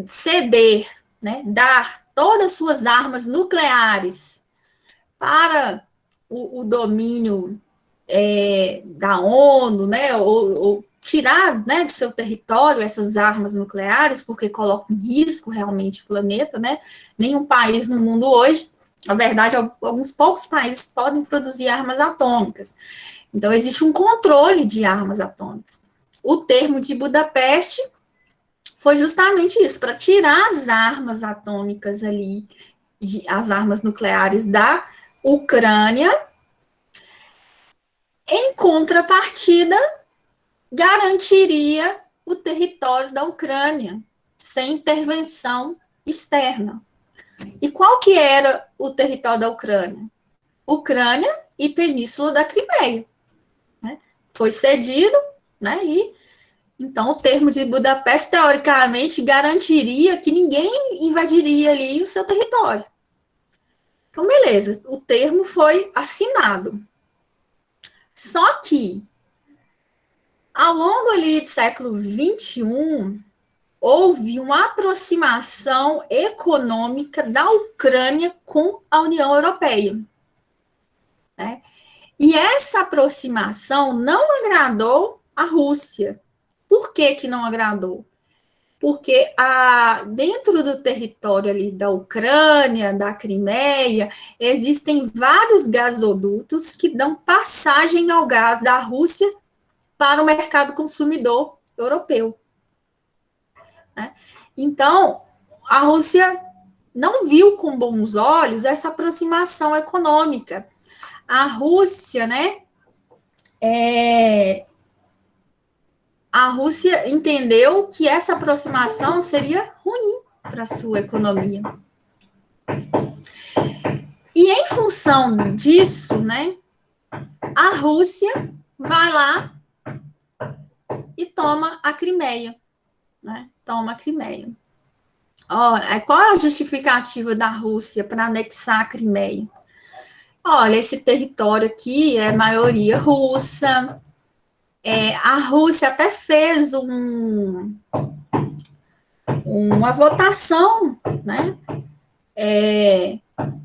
ceder, né, dar todas as suas armas nucleares para o domínio da ONU, né, ou tirar, né, de seu território essas armas nucleares, porque coloca em risco realmente o planeta, né? Nenhum país no mundo hoje, na verdade, alguns poucos países podem produzir armas atômicas. Então, existe um controle de armas atômicas. O termo de Budapeste foi justamente isso, para tirar as armas atômicas ali, as armas nucleares da Ucrânia, em contrapartida, garantiria o território da Ucrânia, sem intervenção externa. E qual que era o território da Ucrânia? Ucrânia e Península da Crimeia. Né? Foi cedido, né? E então o termo de Budapeste, teoricamente, garantiria que ninguém invadiria ali o seu território. Então, beleza, o termo foi assinado. Só que, ao longo ali do século XXI, houve uma aproximação econômica da Ucrânia com a União Europeia. Né? E essa aproximação não agradou a Rússia. Por que que não agradou? Porque dentro do território ali da Ucrânia, da Crimeia, existem vários gasodutos que dão passagem ao gás da Rússia para o mercado consumidor europeu. Né? Então, a Rússia não viu com bons olhos essa aproximação econômica. A Rússia, né, a Rússia entendeu que essa aproximação seria ruim para a sua economia. E em função disso, né, a Rússia vai lá e toma a Crimeia. Né, toma a Crimeia. Qual é a justificativa da Rússia para anexar a Crimeia? Olha, esse território aqui é maioria russa. A Rússia até fez uma votação, né,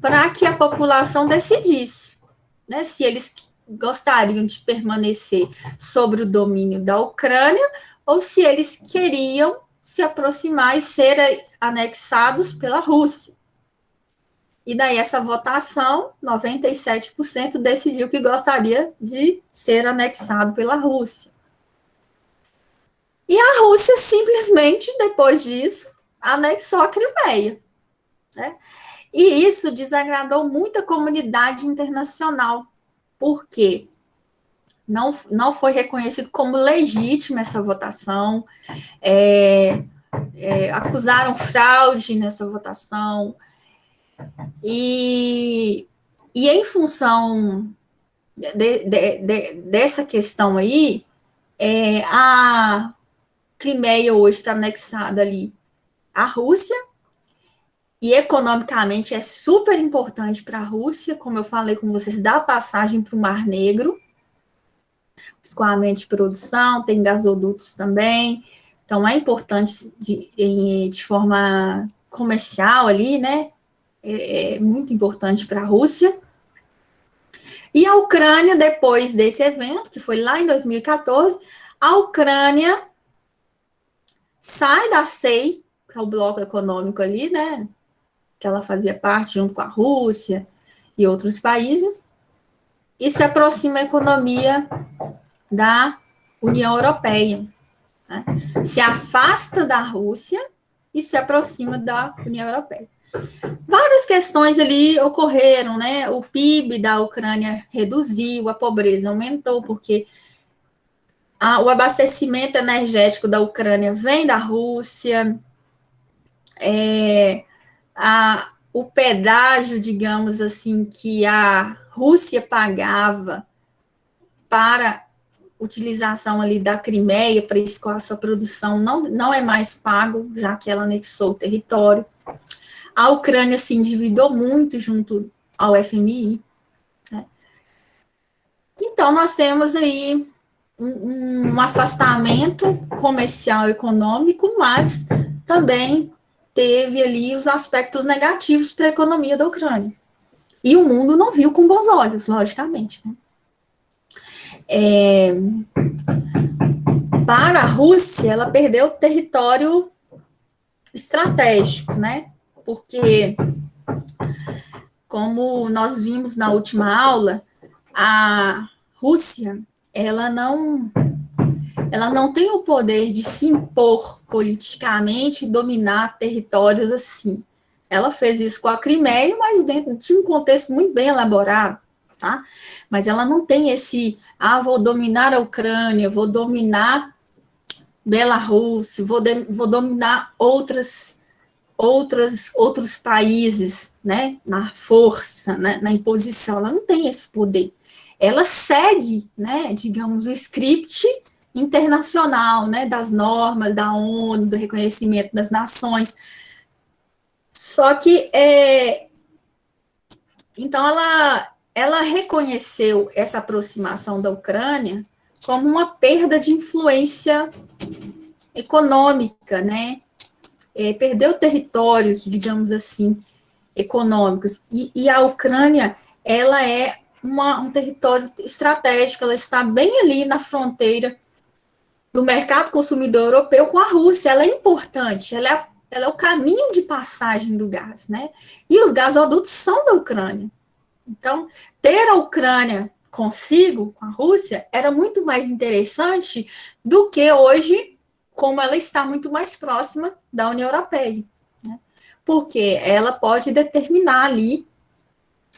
para que a população decidisse, né, se eles gostariam de permanecer sobre o domínio da Ucrânia ou se eles queriam se aproximar e ser anexados pela Rússia. E daí essa votação, 97% decidiu que gostaria de ser anexado pela Rússia. E a Rússia simplesmente, depois disso, anexou a Crimeia. Né? E isso desagradou muito a comunidade internacional. Por quê? Não foi reconhecido como legítima essa votação, acusaram fraude nessa votação, e em função dessa questão aí, a Crimeia hoje está anexada ali à Rússia, e economicamente é super importante para a Rússia, como eu falei com vocês, dá passagem para o Mar Negro, escoamento de produção, tem gasodutos também, então é importante de forma comercial ali, né? É muito importante para a Rússia. E a Ucrânia, depois desse evento, que foi lá em 2014, a Ucrânia sai da CEI, que é o bloco econômico ali, né? Que ela fazia parte junto com a Rússia e outros países, e se aproxima a economia da União Europeia. Né? Se afasta da Rússia e se aproxima da União Europeia. Várias questões ali ocorreram, né? O PIB da Ucrânia reduziu, a pobreza aumentou, porque o abastecimento energético da Ucrânia vem da Rússia, o pedágio, digamos assim, que a Rússia pagava para utilização ali da Crimeia para escoar sua produção não é mais pago, já que ela anexou o território. A Ucrânia se endividou muito junto ao FMI. Né? Então, nós temos aí um afastamento comercial e econômico, mas também teve ali os aspectos negativos para a economia da Ucrânia. E o mundo não viu com bons olhos, logicamente. Né? Para a Rússia, ela perdeu território estratégico, né? Porque, como nós vimos na última aula, a Rússia, ela não ela não tem o poder de se impor politicamente e dominar territórios assim. Ela fez isso com a Crimeia, mas dentro de um contexto muito bem elaborado, tá? Mas ela não tem esse, vou dominar a Ucrânia, vou dominar Belarus, vou dominar outros países, né, na força, né, na imposição. Ela não tem esse poder. Ela segue, né, digamos, o script internacional, né, das normas da ONU, do reconhecimento das nações. Só que, então, ela reconheceu essa aproximação da Ucrânia como uma perda de influência econômica, né, perdeu territórios, digamos assim, econômicos, e a Ucrânia, ela é um território estratégico, ela está bem ali na fronteira do mercado consumidor europeu com a Rússia, ela é importante, ela é o caminho de passagem do gás, né? E os gasodutos são da Ucrânia. Então, ter a Ucrânia consigo, com a Rússia, era muito mais interessante do que hoje, como ela está muito mais próxima da União Europeia, né? Porque ela pode determinar ali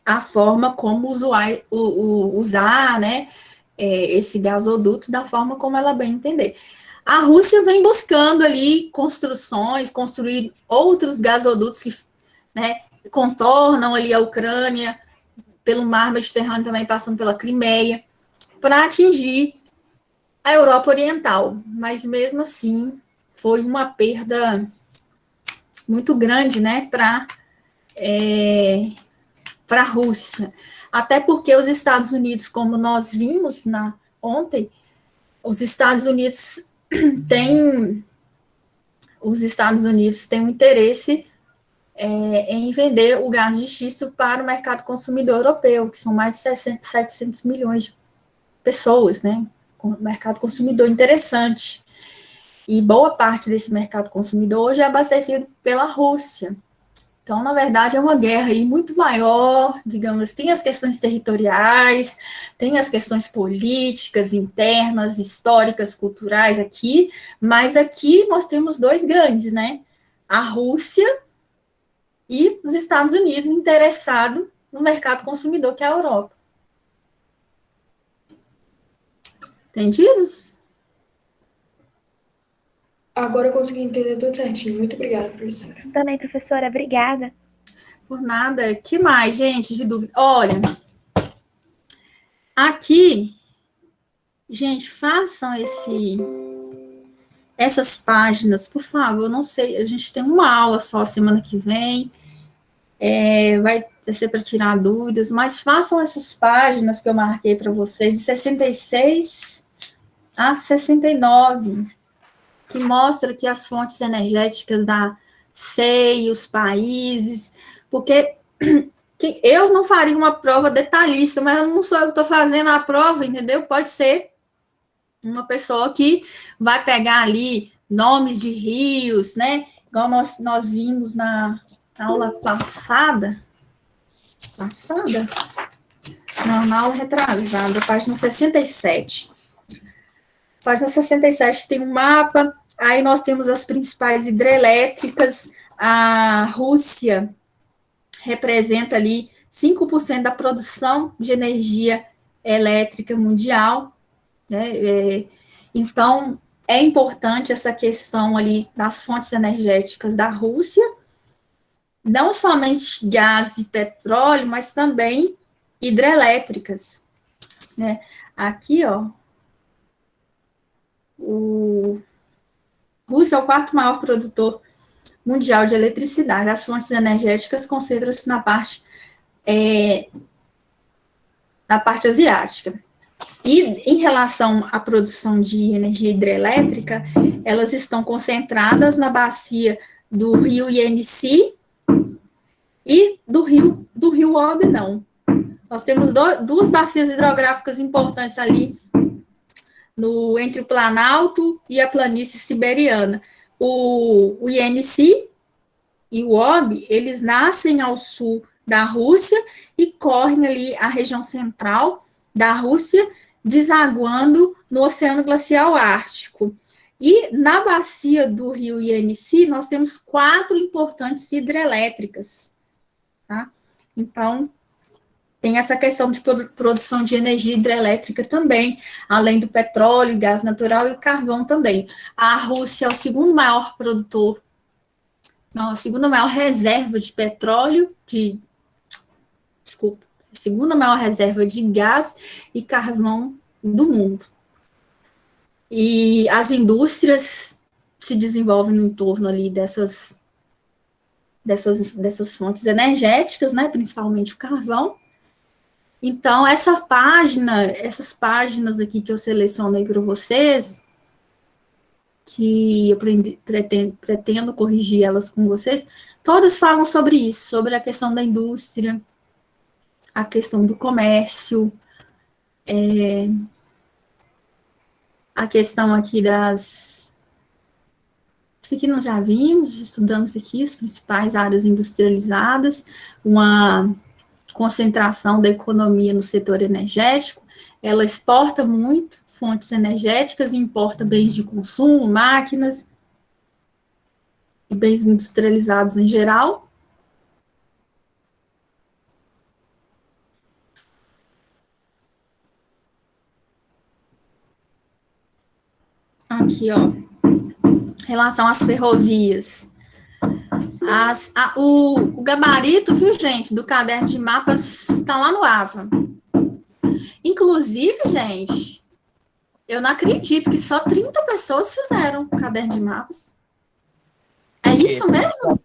a forma como usar, né, esse gasoduto da forma como ela bem entender. A Rússia vem buscando ali construir outros gasodutos que, né, contornam ali a Ucrânia, pelo mar Mediterrâneo também, passando pela Crimeia, para atingir a Europa Oriental. Mas mesmo assim, foi uma perda muito grande, né, para a Rússia. Até porque os Estados Unidos, como nós vimos ontem, os Estados Unidos têm um interesse em vender o gás de xisto para o mercado consumidor europeu, que são mais de 700 milhões de pessoas, né? Um mercado consumidor interessante. E boa parte desse mercado consumidor hoje é abastecido pela Rússia. Então, na verdade, é uma guerra aí muito maior, digamos, tem as questões territoriais, tem as questões políticas, internas, históricas, culturais aqui, mas aqui nós temos dois grandes, né? A Rússia e os Estados Unidos interessados no mercado consumidor, que é a Europa. Entendidos? Agora eu consegui entender tudo certinho. Muito obrigada, professora. Também, professora, obrigada. Por nada. Que mais, gente, de dúvida? Olha, aqui, gente, façam essas páginas, por favor. Eu não sei, a gente tem uma aula só semana que vem, vai ser para tirar dúvidas, mas façam essas páginas que eu marquei para vocês, de 66 a 69, que mostra que as fontes energéticas da SEI, os países, porque eu não faria uma prova detalhista, mas eu não sou eu que estou fazendo a prova, entendeu? Pode ser uma pessoa que vai pegar ali nomes de rios, né? Igual nós vimos na aula passada. Não, na aula retrasada, página 67. Página 67 tem um mapa, aí nós temos as principais hidrelétricas. A Rússia representa ali 5% da produção de energia elétrica mundial, né? Então, é importante essa questão ali das fontes energéticas da Rússia, não somente gás e petróleo, mas também hidrelétricas, né? Aqui, ó, Rússia é o quarto maior produtor mundial de eletricidade. As fontes energéticas concentram-se na parte asiática. E em relação à produção de energia hidrelétrica, elas estão concentradas na bacia do rio Yenisei e do rio Obi, não. Nós temos duas bacias hidrográficas importantes ali entre o Planalto e a planície siberiana. O Yenisei e o Obi, eles nascem ao sul da Rússia e correm ali a região central da Rússia, desaguando no Oceano Glacial Ártico. E na bacia do rio Ianici, nós temos 4 importantes hidrelétricas, tá? Então, tem essa questão de produção de energia hidrelétrica também, além do petróleo, gás natural e carvão também. A Rússia é o segundo maior produtor, não, a segunda maior reserva de petróleo, desculpa, a segunda maior reserva de gás e carvão do mundo. E as indústrias se desenvolvem no entorno ali dessas fontes energéticas, né, principalmente o carvão. Então, essas páginas aqui que eu selecionei para vocês, que eu pretendo corrigir elas com vocês, todas falam sobre isso, sobre a questão da indústria, a questão do comércio, a questão aqui isso aqui nós já vimos, estudamos aqui as principais áreas industrializadas, uma concentração da economia no setor energético, ela exporta muito fontes energéticas e importa bens de consumo, máquinas e bens industrializados em geral. Aqui, ó, em relação às ferrovias. O gabarito, viu, gente, do caderno de mapas está lá no AVA. Inclusive, gente, eu não acredito que só 30 pessoas fizeram o caderno de mapas. É isso mesmo?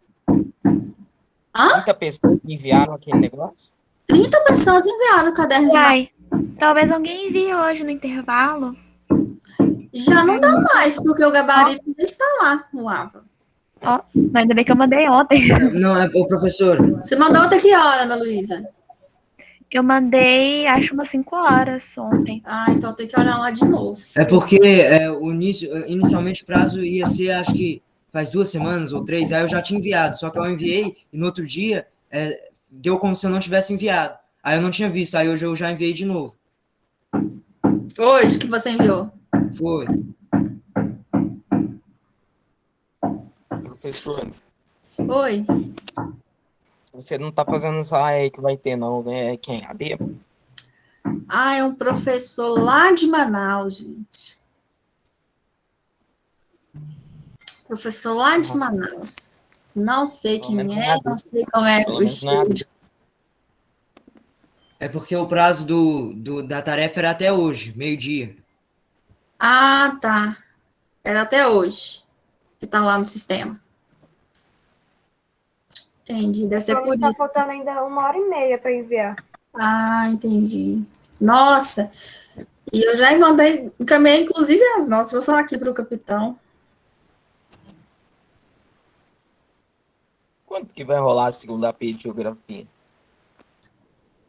30 pessoas enviaram aquele negócio? 30 pessoas enviaram o caderno de mapas. Talvez alguém envie hoje no intervalo. Já não dá mais, porque o gabarito já está lá no AVA. Ó, mas ainda bem que eu mandei ontem. Não, o professor. Você mandou até que hora, Ana Luísa? Eu mandei, acho, umas 5 horas ontem. Ah, então tem que olhar lá de novo. É porque inicialmente o prazo ia ser, acho que faz 2 semanas ou 3, aí eu já tinha enviado, só que eu enviei e no outro dia deu como se eu não tivesse enviado. Aí eu não tinha visto, aí hoje eu já enviei de novo. Hoje que você enviou? Foi. Professor, Oi. você não tá fazendo só aí que vai ter, não, né? Quem? A Bia? Ah, é um professor lá de Manaus, gente. Professor lá de Manaus. Não sei quem é, não sei qual é o estúdio. É porque o prazo da tarefa era até hoje, meio-dia. Ah, tá. Era até hoje, que tá lá no sistema. Entendi, deve ser por Tá isso. faltando ainda 1h30 para enviar. Ah, entendi. Nossa, e eu já encaminhei inclusive as notas, vou falar aqui para o capitão. Quanto que vai rolar a segunda AP de geografia?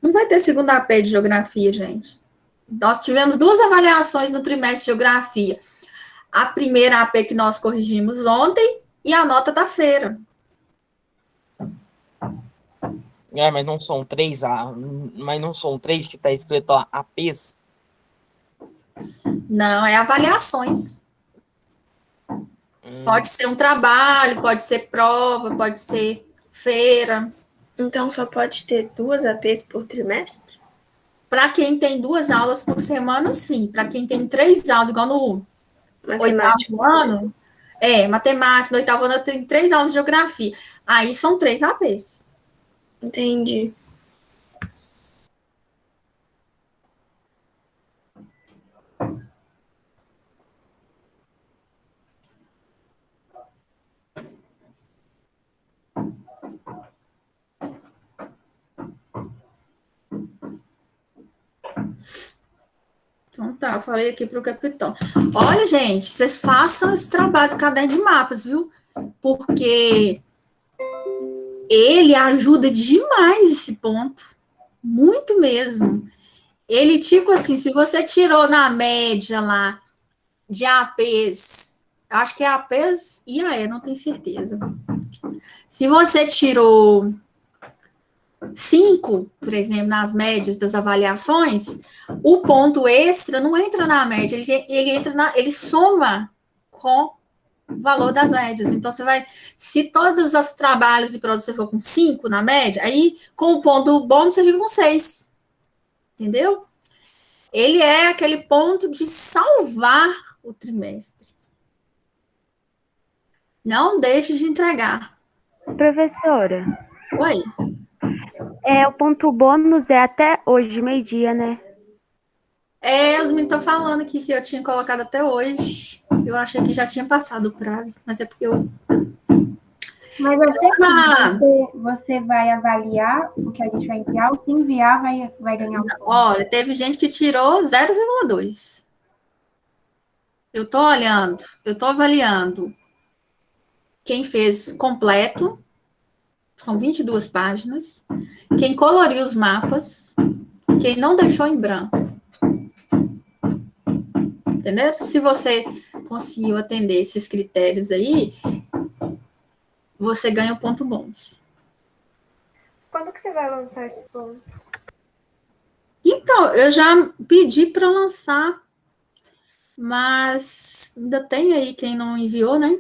Não vai ter segunda AP de geografia, gente. Nós tivemos 2 avaliações no trimestre de geografia. A primeira AP que nós corrigimos ontem e a nota da feira. Mas não são 3, mas não são 3 que tá escrito lá, APs? Não, é avaliações. Pode ser um trabalho, pode ser prova, pode ser feira. Então só pode ter 2 APs por trimestre? Para quem tem 2 aulas por semana, sim. Para quem tem 3 aulas, igual no oitavo ano, matemática, no 8º ano tem 3 aulas de geografia. Aí são 3 APs. Entendi. Então tá, eu falei aqui para o capitão. Olha, gente, vocês façam esse trabalho do caderno de mapas, viu? Porque ele ajuda demais esse ponto. Muito mesmo. Ele, tipo assim, se você tirou na média lá de APs, acho que é APs e AE, não tenho certeza. Se você tirou 5, por exemplo, nas médias das avaliações, o ponto extra não entra na média, ele soma com o valor das médias. Então, você vai, se todos os trabalhos e produtos você for com 5 na média, aí com o ponto bônus você fica com 6. Entendeu? Ele é aquele ponto de salvar o trimestre. Não deixe de entregar. Professora, Oi. o ponto bônus é até hoje, meio-dia, né? Os meninos estão falando aqui que eu tinha colocado até hoje. Eu achei que já tinha passado o prazo, mas é porque eu... Mas você vai avaliar o que a gente vai enviar, ou se enviar, vai ganhar um ponto. Olha, teve gente que tirou 0,2. Eu estou olhando, eu estou avaliando quem fez completo, são 22 páginas, quem coloriu os mapas, quem não deixou em branco. Entendeu? Se você conseguiu atender esses critérios aí, você ganha o ponto bônus. Quando que você vai lançar esse ponto? Então, eu já pedi para lançar, mas ainda tem aí quem não enviou, né?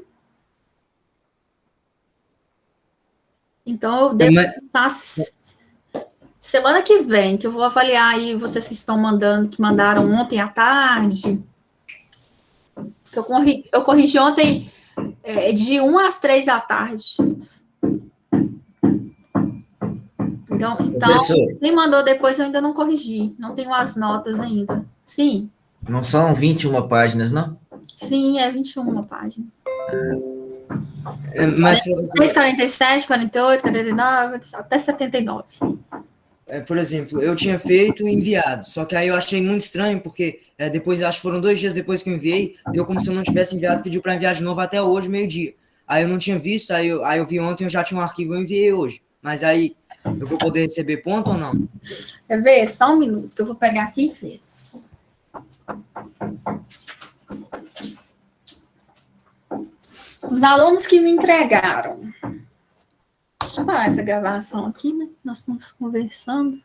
Então, eu devo lançar semana que vem, que eu vou avaliar aí vocês que estão mandando, que mandaram ontem à tarde. Eu corrigi ontem de 1 às 3 da tarde. Então, quem mandou depois eu ainda não corrigi. Não tenho as notas ainda. Sim. Não são 21 páginas, não? Sim, é 21 páginas. Mas, 46, 47, 48, 49, até 79. Por exemplo, eu tinha feito e enviado, só que aí eu achei muito estranho, porque depois, acho que foram 2 dias depois que eu enviei, deu como se eu não tivesse enviado, pediu para enviar de novo até hoje, meio-dia. Aí eu não tinha visto, aí eu vi ontem, eu já tinha um arquivo, eu enviei hoje. Mas aí, eu vou poder receber ponto ou não? Quer ver? Só um minuto, que eu vou pegar quem fez. Os alunos que me entregaram. Deixa eu parar essa gravação aqui, né? Nós estamos conversando.